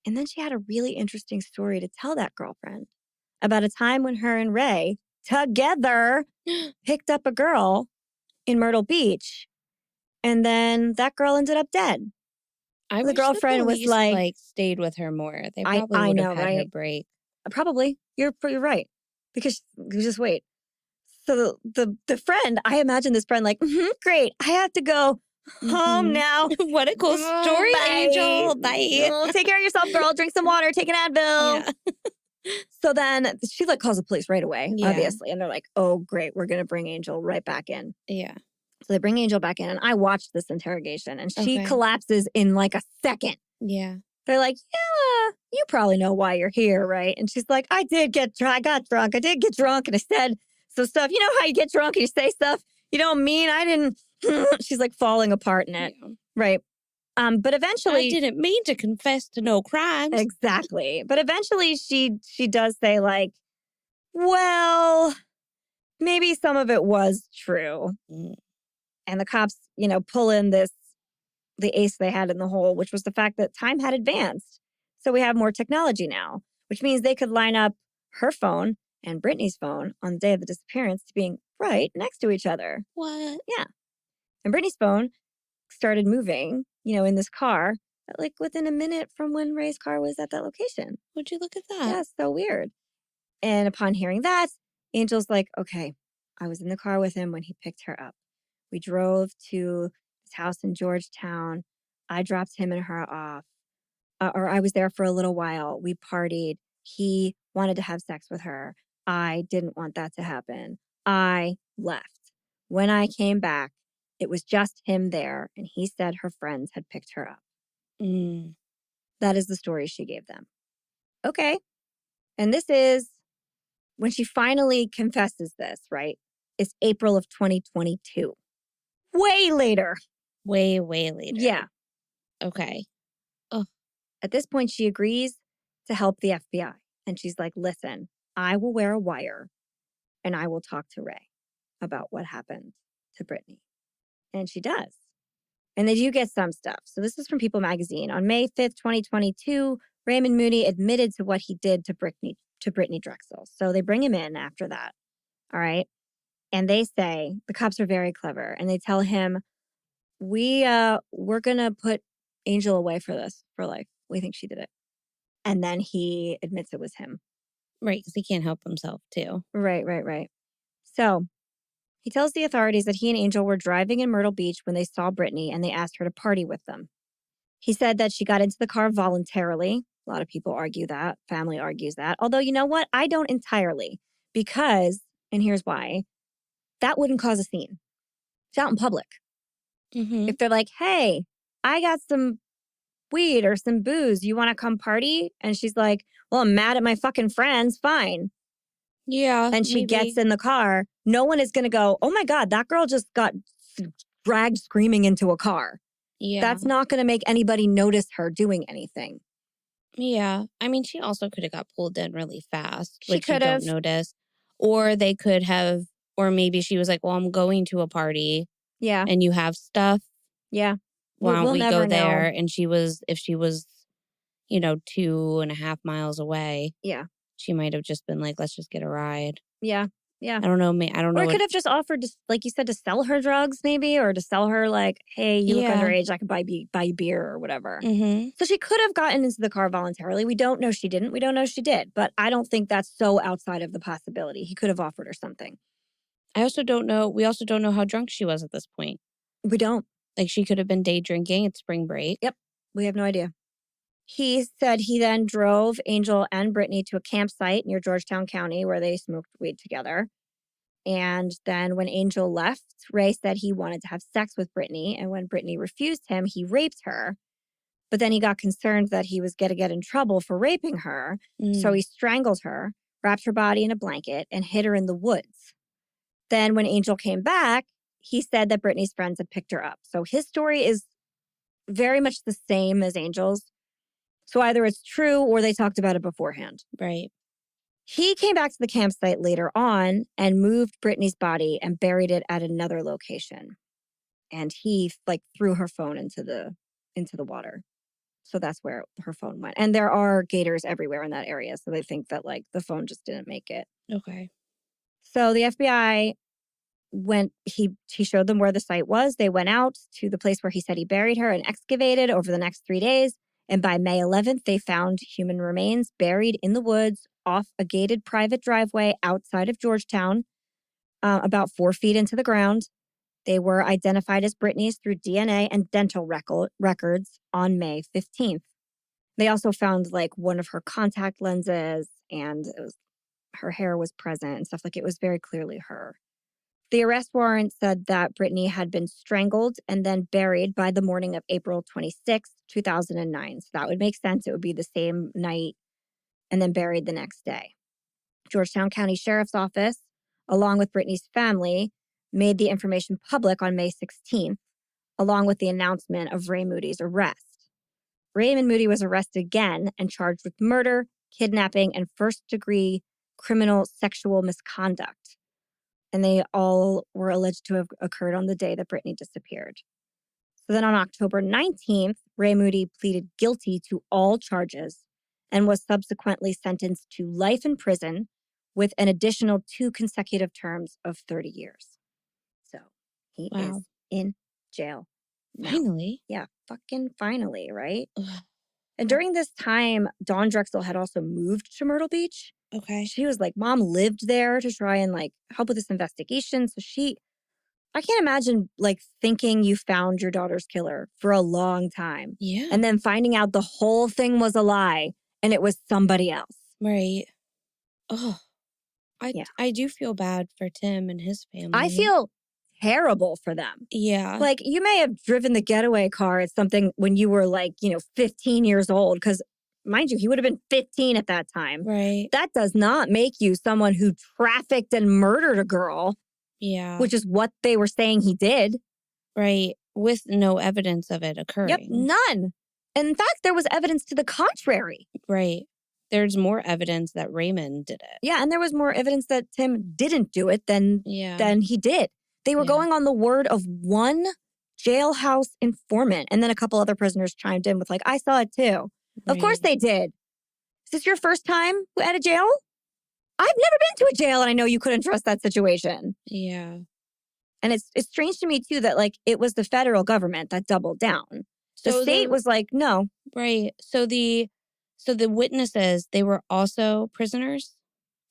And then she had a really interesting story to tell that girlfriend about a time when her and Ray, together, picked up a girl in Myrtle Beach. And then that girl ended up dead. I The wish girlfriend the was police, like, stayed with her more. They I probably would know, have had her right? break. Probably. You're right. Because just wait. So the friend, I imagine this friend like, great. I have to go home now. What a cool story, Bye. Angel. Bye. Oh, take care of yourself, girl. Drink some water. Take an Advil. Yeah. So then she calls the police right away, Yeah. obviously. And they're like, oh, great. We're going to bring Angel right back in. Yeah. So they bring Angel back in. And I watched this interrogation. And she Okay. collapses in like a second. Yeah. They're like, yeah, you probably know why you're here, right? And she's like, I did get drunk. I got drunk. I did get drunk. And I said some stuff. You know how you get drunk and you say stuff you don't mean? I didn't. She's like falling apart in it. Yeah. Right. But eventually. I didn't mean to confess to no crimes. Exactly. But eventually she does say like, well, maybe some of it was true. And the cops, pull in the ace they had in the hole, which was the fact that time had advanced. So we have more technology now, which means they could line up her phone and Brittany's phone on the day of the disappearance to being right next to each other. What? Yeah. And Brittany's phone started moving, in this car, like within a minute from when Ray's car was at that location. Would you look at that? Yeah, so weird. And upon hearing that, Angel's like, okay, I was in the car with him when he picked her up. We drove to his house in Georgetown. I dropped him and her off. Or I was there for a little while. We partied. He wanted to have sex with her. I didn't want that to happen. I left. When I came back, it was just him there, and he said her friends had picked her up. That is the story she gave them. Okay. And this is when she finally confesses this, right? It's April of 2022. Way later. Way later. Yeah. Okay. Oh. At this point, she agrees to help the FBI. And she's like, listen, I will wear a wire and I will talk to Ray about what happened to Brittanee. And she does. And they do get some stuff. So this is from People magazine. On May 5th, 2022, Raymond Moody admitted to what he did to Brittanee Drexel. So they bring him in after that. All right. And they say, the cops are very clever. And they tell him, we're going to put Angel away for this, for life. We think she did it. And then he admits it was him. Right, because he can't help himself, too. Right. So he tells the authorities that he and Angel were driving in Myrtle Beach when they saw Brittanee and they asked her to party with them. He said that she got into the car voluntarily. A lot of people argue that. Family argues that. Although, you know what? I don't entirely. Because, and here's why, that wouldn't cause a scene. It's out in public. Mm-hmm. If they're like, hey, I got some weed or some booze. You want to come party? And she's like, well, I'm mad at my fucking friends. Fine. Yeah. And she gets in the car. No one is going to go, oh my God, that girl just got dragged screaming into a car. Yeah. That's not going to make anybody notice her doing anything. Yeah. I mean, she also could have got pulled in really fast, She which you don't notice. Or they could have, or maybe she was like, well, I'm going to a party. Yeah. And you have stuff. Yeah. Why don't we go there? Know. And if she was, 2.5 miles away. Yeah. She might have just been like, let's just get a ride. Yeah. I don't know. I don't know. Or could have just offered, to, like you said, to sell her drugs maybe, or to sell her like, hey, you look underage, I could buy you beer or whatever. Mm-hmm. So she could have gotten into the car voluntarily. We don't know she didn't. We don't know she did. But I don't think that's so outside of the possibility. He could have offered her something. We also don't know how drunk she was at this point. We don't. Like she could have been day drinking at spring break. Yep. We have no idea. He said he then drove Angel and Brittanee to a campsite near Georgetown County where they smoked weed together. And then when Angel left, Ray said he wanted to have sex with Brittanee. And when Brittanee refused him, he raped her. But then he got concerned that he was going to get in trouble for raping her. So he strangled her, wrapped her body in a blanket, and hid her in the woods. Then when Angel came back, he said that Brittanee's friends had picked her up. So his story is very much the same as Angel's. So either it's true or they talked about it beforehand. Right. He came back to the campsite later on and moved Brittanee's body and buried it at another location. And he threw her phone into the water. So that's where her phone went. And there are gators everywhere in that area. So they think that the phone just didn't make it. Okay. So the FBI he showed them where the site was. They went out to the place where he said he buried her and excavated over the next 3 days. And by May 11th, they found human remains buried in the woods off a gated private driveway outside of Georgetown, about 4 feet into the ground. They were identified as Brittanee's through DNA and dental records on May 15th. They also found one of her contact lenses, and her hair was present and stuff. It was very clearly her. The arrest warrant said that Brittanee had been strangled and then buried by the morning of April 26, 2009. So that would make sense. It would be the same night and then buried the next day. Georgetown County Sheriff's Office, along with Brittanee's family, made the information public on May 16th, along with the announcement of Ray Moody's arrest. Raymond Moody was arrested again and charged with murder, kidnapping, and first-degree criminal sexual misconduct. And they all were alleged to have occurred on the day that Brittanee disappeared. So then on October 19th, Ray Moody pleaded guilty to all charges and was subsequently sentenced to life in prison with an additional 2 consecutive terms of 30 years. So he is in jail now. Finally? Yeah, fucking finally, right? Ugh. And during this time, Dawn Drexel had also moved to Myrtle Beach. Okay. She was Mom lived there to try and help with this investigation. So I can't imagine thinking you found your daughter's killer for a long time. Yeah. And then finding out the whole thing was a lie and it was somebody else. Right. Oh, I do feel bad for Tim and his family. I feel terrible for them. Yeah. You may have driven the getaway car at something when you were 15 years old, because mind you, he would have been 15 at that time. Right. That does not make you someone who trafficked and murdered a girl. Yeah. Which is what they were saying he did. Right. With no evidence of it occurring. Yep, none. And in fact, there was evidence to the contrary. Right. There's more evidence that Raymond did it. Yeah, and there was more evidence that Tim didn't do it than he did. They were going on the word of one jailhouse informant, and then a couple other prisoners chimed in with I saw it too. Right. Of course they did. Is this your first time at a jail? I've never been to a jail, and I know you couldn't trust that situation. Yeah. And it's strange to me, too, that, it was the federal government that doubled down. The state was no. Right. So the witnesses, they were also prisoners?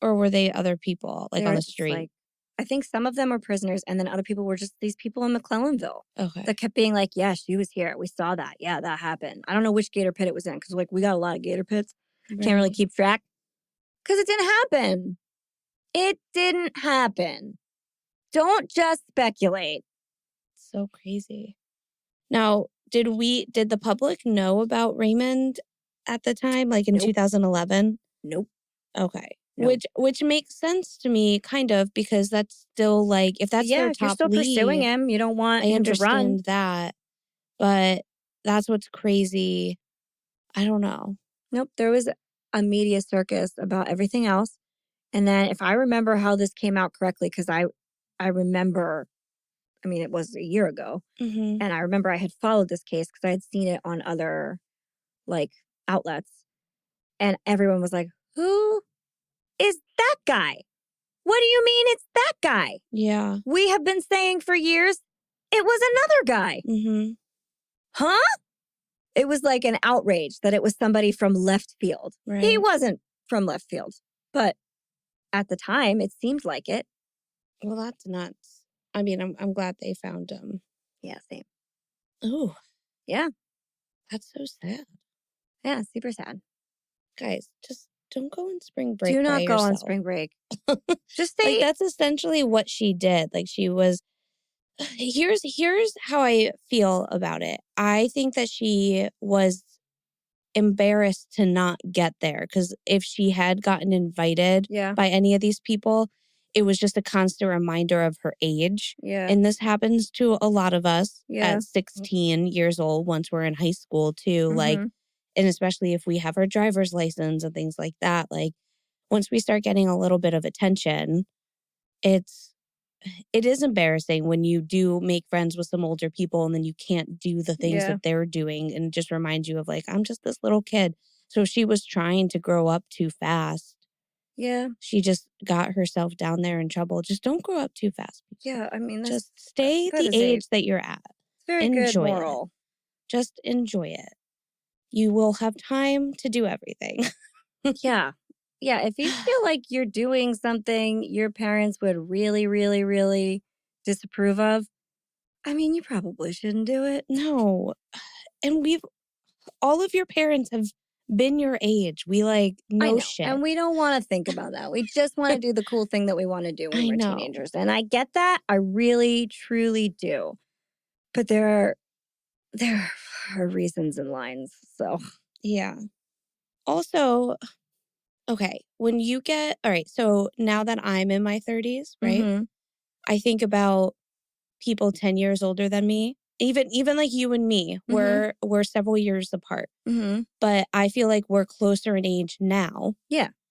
Or were they other people, on the street? I think some of them were prisoners, and then other people were just these people in McClellanville. Okay. That kept being yeah, she was here. We saw that. Yeah, that happened. I don't know which gator pit it was in, because, we got a lot of gator pits. Right. Can't really keep track. Because it didn't happen. It didn't happen. Don't just speculate. So crazy. Now, did the public know about Raymond at the time, in 2011? Nope. Okay. Nope. Which makes sense to me, kind of, because that's still if that's their top if you're still lead, pursuing him, you don't want him to run. I understand that, but that's what's crazy. I don't know. Nope. There was a media circus about everything else. And then if I remember how this came out correctly, because I remember, it was a year ago. Mm-hmm. And I remember I had followed this case because I had seen it on other outlets. And everyone was like, who is that guy? What do you mean it's that guy? Yeah. We have been saying for years, it was another guy. Mm-hmm. Huh? It was an outrage that it was somebody from left field. Right. He wasn't from left field, but at the time, it seemed like it. Well, that's nuts. I'm glad they found him. Yeah, same. Oh. Yeah. That's so sad. Yeah, super sad. Guys, just don't go on spring break. Do not by go yourself. On spring break. Just stay. That's essentially what she did. She was. Here's how I feel about it. I think that she was embarrassed to not get there, because if she had gotten invited by any of these people, it was just a constant reminder of her age. Yeah. And this happens to a lot of us Yeah. at 16 years old once we're in high school too. Like, and especially if we have our driver's license and things like that, like once we start getting a little bit of attention, it is embarrassing when you do make friends with some older people and then you can't do the things that they're doing, and it just reminds you of like, I'm just this little kid. So she was trying to grow up too fast. Yeah. She just got herself down there in trouble. Just don't grow up too fast. Yeah, I mean, just stay the age that you're at. Very enjoy good moral. Just enjoy it. You will have time to do everything. Yeah. Yeah, if you feel like you're doing something your parents would really, really, really disapprove of, I mean, you probably shouldn't do it. No. And all of your parents have been your age. We know shit. And we don't want to think about that. We just want to do the cool thing that we want to do when we're teenagers. And I get that. I really, truly do. But there are reasons and lines. So, yeah. Also, okay, when you get, all right, so now that I'm in my 30s, right? I think about people 10 years older than me. Even like you and me, we're several years apart. But I feel like we're closer in age now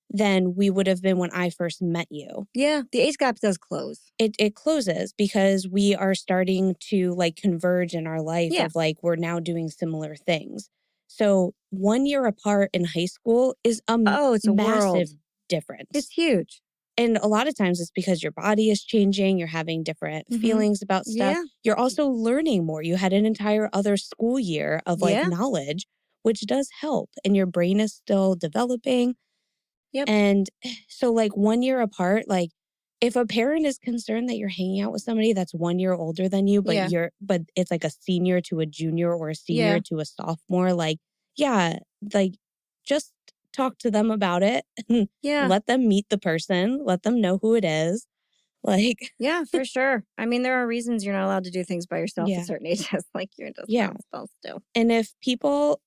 than we would have been when I first met you. Yeah, the age gap does close. It closes because we are starting to like converge in our life of like we're now doing similar things. So 1 year apart in high school is it's a massive difference. It's huge. And a lot of times it's because your body is changing. You're having different feelings about stuff. Yeah. You're also learning more. You had an entire other school year of like knowledge, which does help. And your brain is still developing. Yep. And so like 1 year apart, like if a parent is concerned that you're hanging out with somebody that's 1 year older than you, but but it's like a senior to a junior or a senior to a sophomore, like, like just talk to them about it. Let them meet the person. Let them know who it is. Like, yeah, for sure. I mean, there are reasons you're not allowed to do things by yourself at certain ages, like you're just not supposed to. And if people,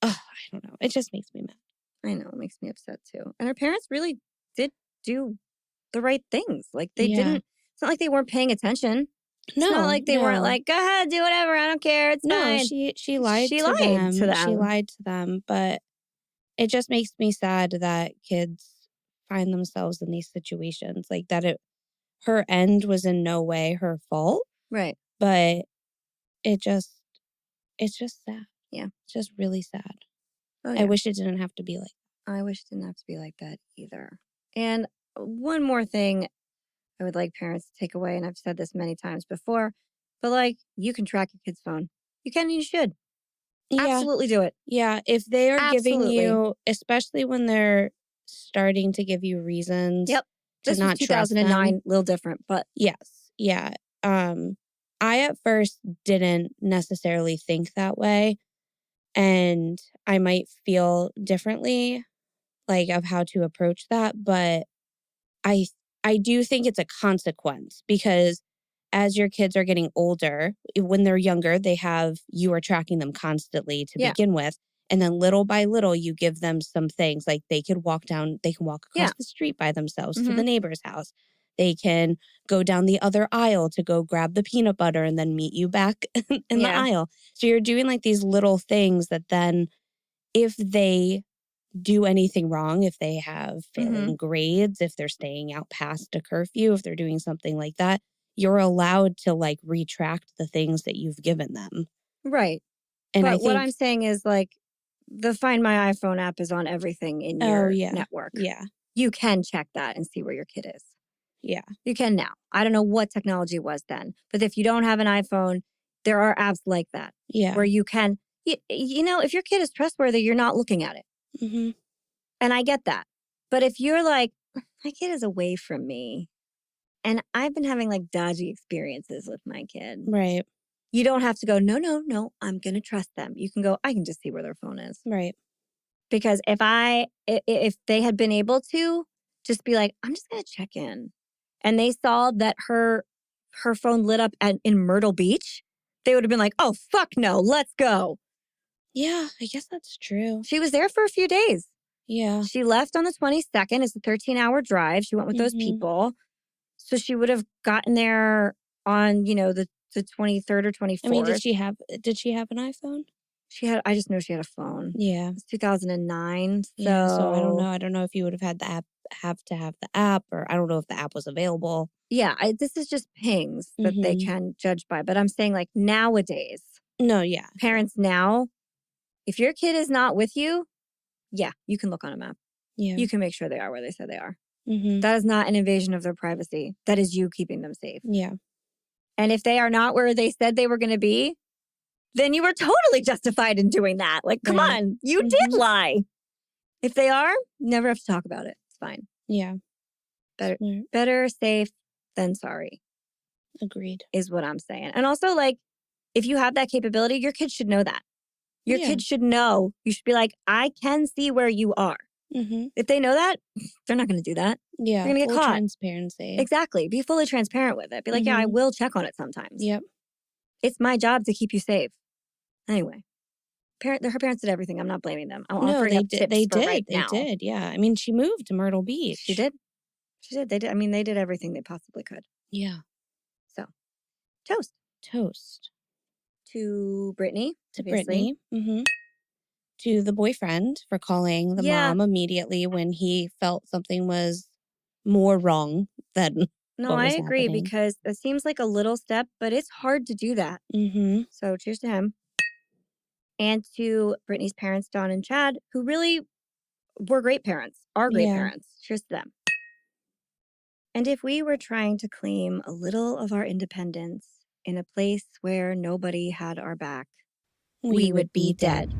I don't know, it just makes me mad. I know, it makes me upset too. And our parents really did do the right things. Like they didn't, it's not like they weren't paying attention. It's not like they weren't like, go ahead, do whatever, I don't care, it's fine. She lied to them. She lied to them, but it just makes me sad that kids find themselves in these situations. Like that her end was in no way her fault. Right. But it's just sad. Yeah. It's just really sad. Oh, yeah. I wish it didn't have to be like that. I wish it didn't have to be like that either. And one more thing I would like parents to take away, and I've said this many times before, but like you can track your kid's phone. You can and you should. Absolutely do it. Yeah, if they are giving you, especially when they're starting to give you reasons to this not was 2009, trust them. a little different, but yes, yeah. I at first didn't necessarily think that way, and I might feel differently, like of how to approach that, but I do think it's a consequence because as your kids are getting older, when they're younger, you are tracking them constantly to begin with. And then little by little, you give them some things like they can walk across the street by themselves to the neighbor's house. They can go down the other aisle to go grab the peanut butter and then meet you back in the aisle. So you're doing like these little things that then if they do anything wrong, if they have failing grades, if they're staying out past a curfew, if they're doing something like that, you're allowed to like retract the things that you've given them. Right. And but what I'm saying is like the Find My iPhone app is on everything in your network. Yeah. You can check that and see where your kid is. Yeah. You can now. I don't know what technology was then, but if you don't have an iPhone, there are apps like that. Yeah. Where you can, you know, if your kid is trustworthy, you're not looking at it. And I get that. But if you're like, my kid is away from me and I've been having like dodgy experiences with my kid. Right. You don't have to go, no, I'm going to trust them. You can go, I can just see where their phone is. Right. Because if they had been able to just be like, I'm just going to check in. And they saw that her phone lit up in Myrtle Beach, they would have been like, oh, fuck no, let's go. Yeah, I guess that's true. She was there for a few days. Yeah. She left on the 22nd. It's a 13-hour drive. She went with those people. So she would have gotten there on, the 23rd or 24th. I mean, did she have an iPhone? I just know she had a phone. Yeah. It's 2009. Yeah, so I don't know. I don't know if you would have had the app, or I don't know if the app was available. Yeah, this is just pings that they can judge by. But I'm saying, like, nowadays. No, yeah. Parents now, if your kid is not with you, yeah, you can look on a map. Yeah. You can make sure they are where they said they are. Mm-hmm. That is not an invasion of their privacy. That is you keeping them safe. Yeah. And if they are not where they said they were going to be, then you were totally justified in doing that. Like, come on, you did lie. If they are, never have to talk about it. It's fine. Yeah. Better safe than sorry. Agreed. Is what I'm saying. And also, like, if you have that capability, your kids should know that. Your kids should know. You should be like, I can see where you are. Mm-hmm. If they know that, they're not going to do that. Yeah. They're going to get caught. Transparency. Exactly. Be fully transparent with it. Be like, yeah, I will check on it sometimes. Yep. It's my job to keep you safe. Anyway, her parents did everything. I'm not blaming them. I'm offering up tips for right now. They did. Yeah. I mean, she moved to Myrtle Beach. She did. They did. I mean, they did everything they possibly could. Yeah. So, toast. To Brittanee. Brittanee. Mm-hmm. To the boyfriend for calling the mom immediately when he felt something was more wrong than No, what was I agree happening. because it seems like a little step, but it's hard to do that. Mm-hmm. So cheers to him. And to Brittany's parents, Dawn and Chad, who really were great parents, are great parents. Cheers to them. And if we were trying to claim a little of our independence in a place where nobody had our back, we would be dead.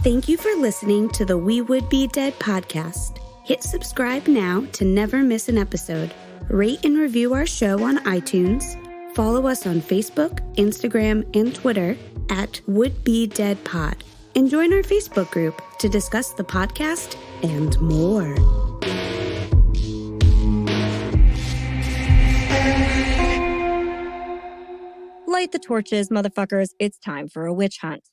Thank you for listening to the We Would Be Dead podcast. Hit subscribe now to never miss an episode. Rate and review our show on iTunes. Follow us on Facebook, Instagram, and Twitter at Would Be Dead Pod. And join our Facebook group to discuss the podcast and more. Light the torches, motherfuckers. It's time for a witch hunt.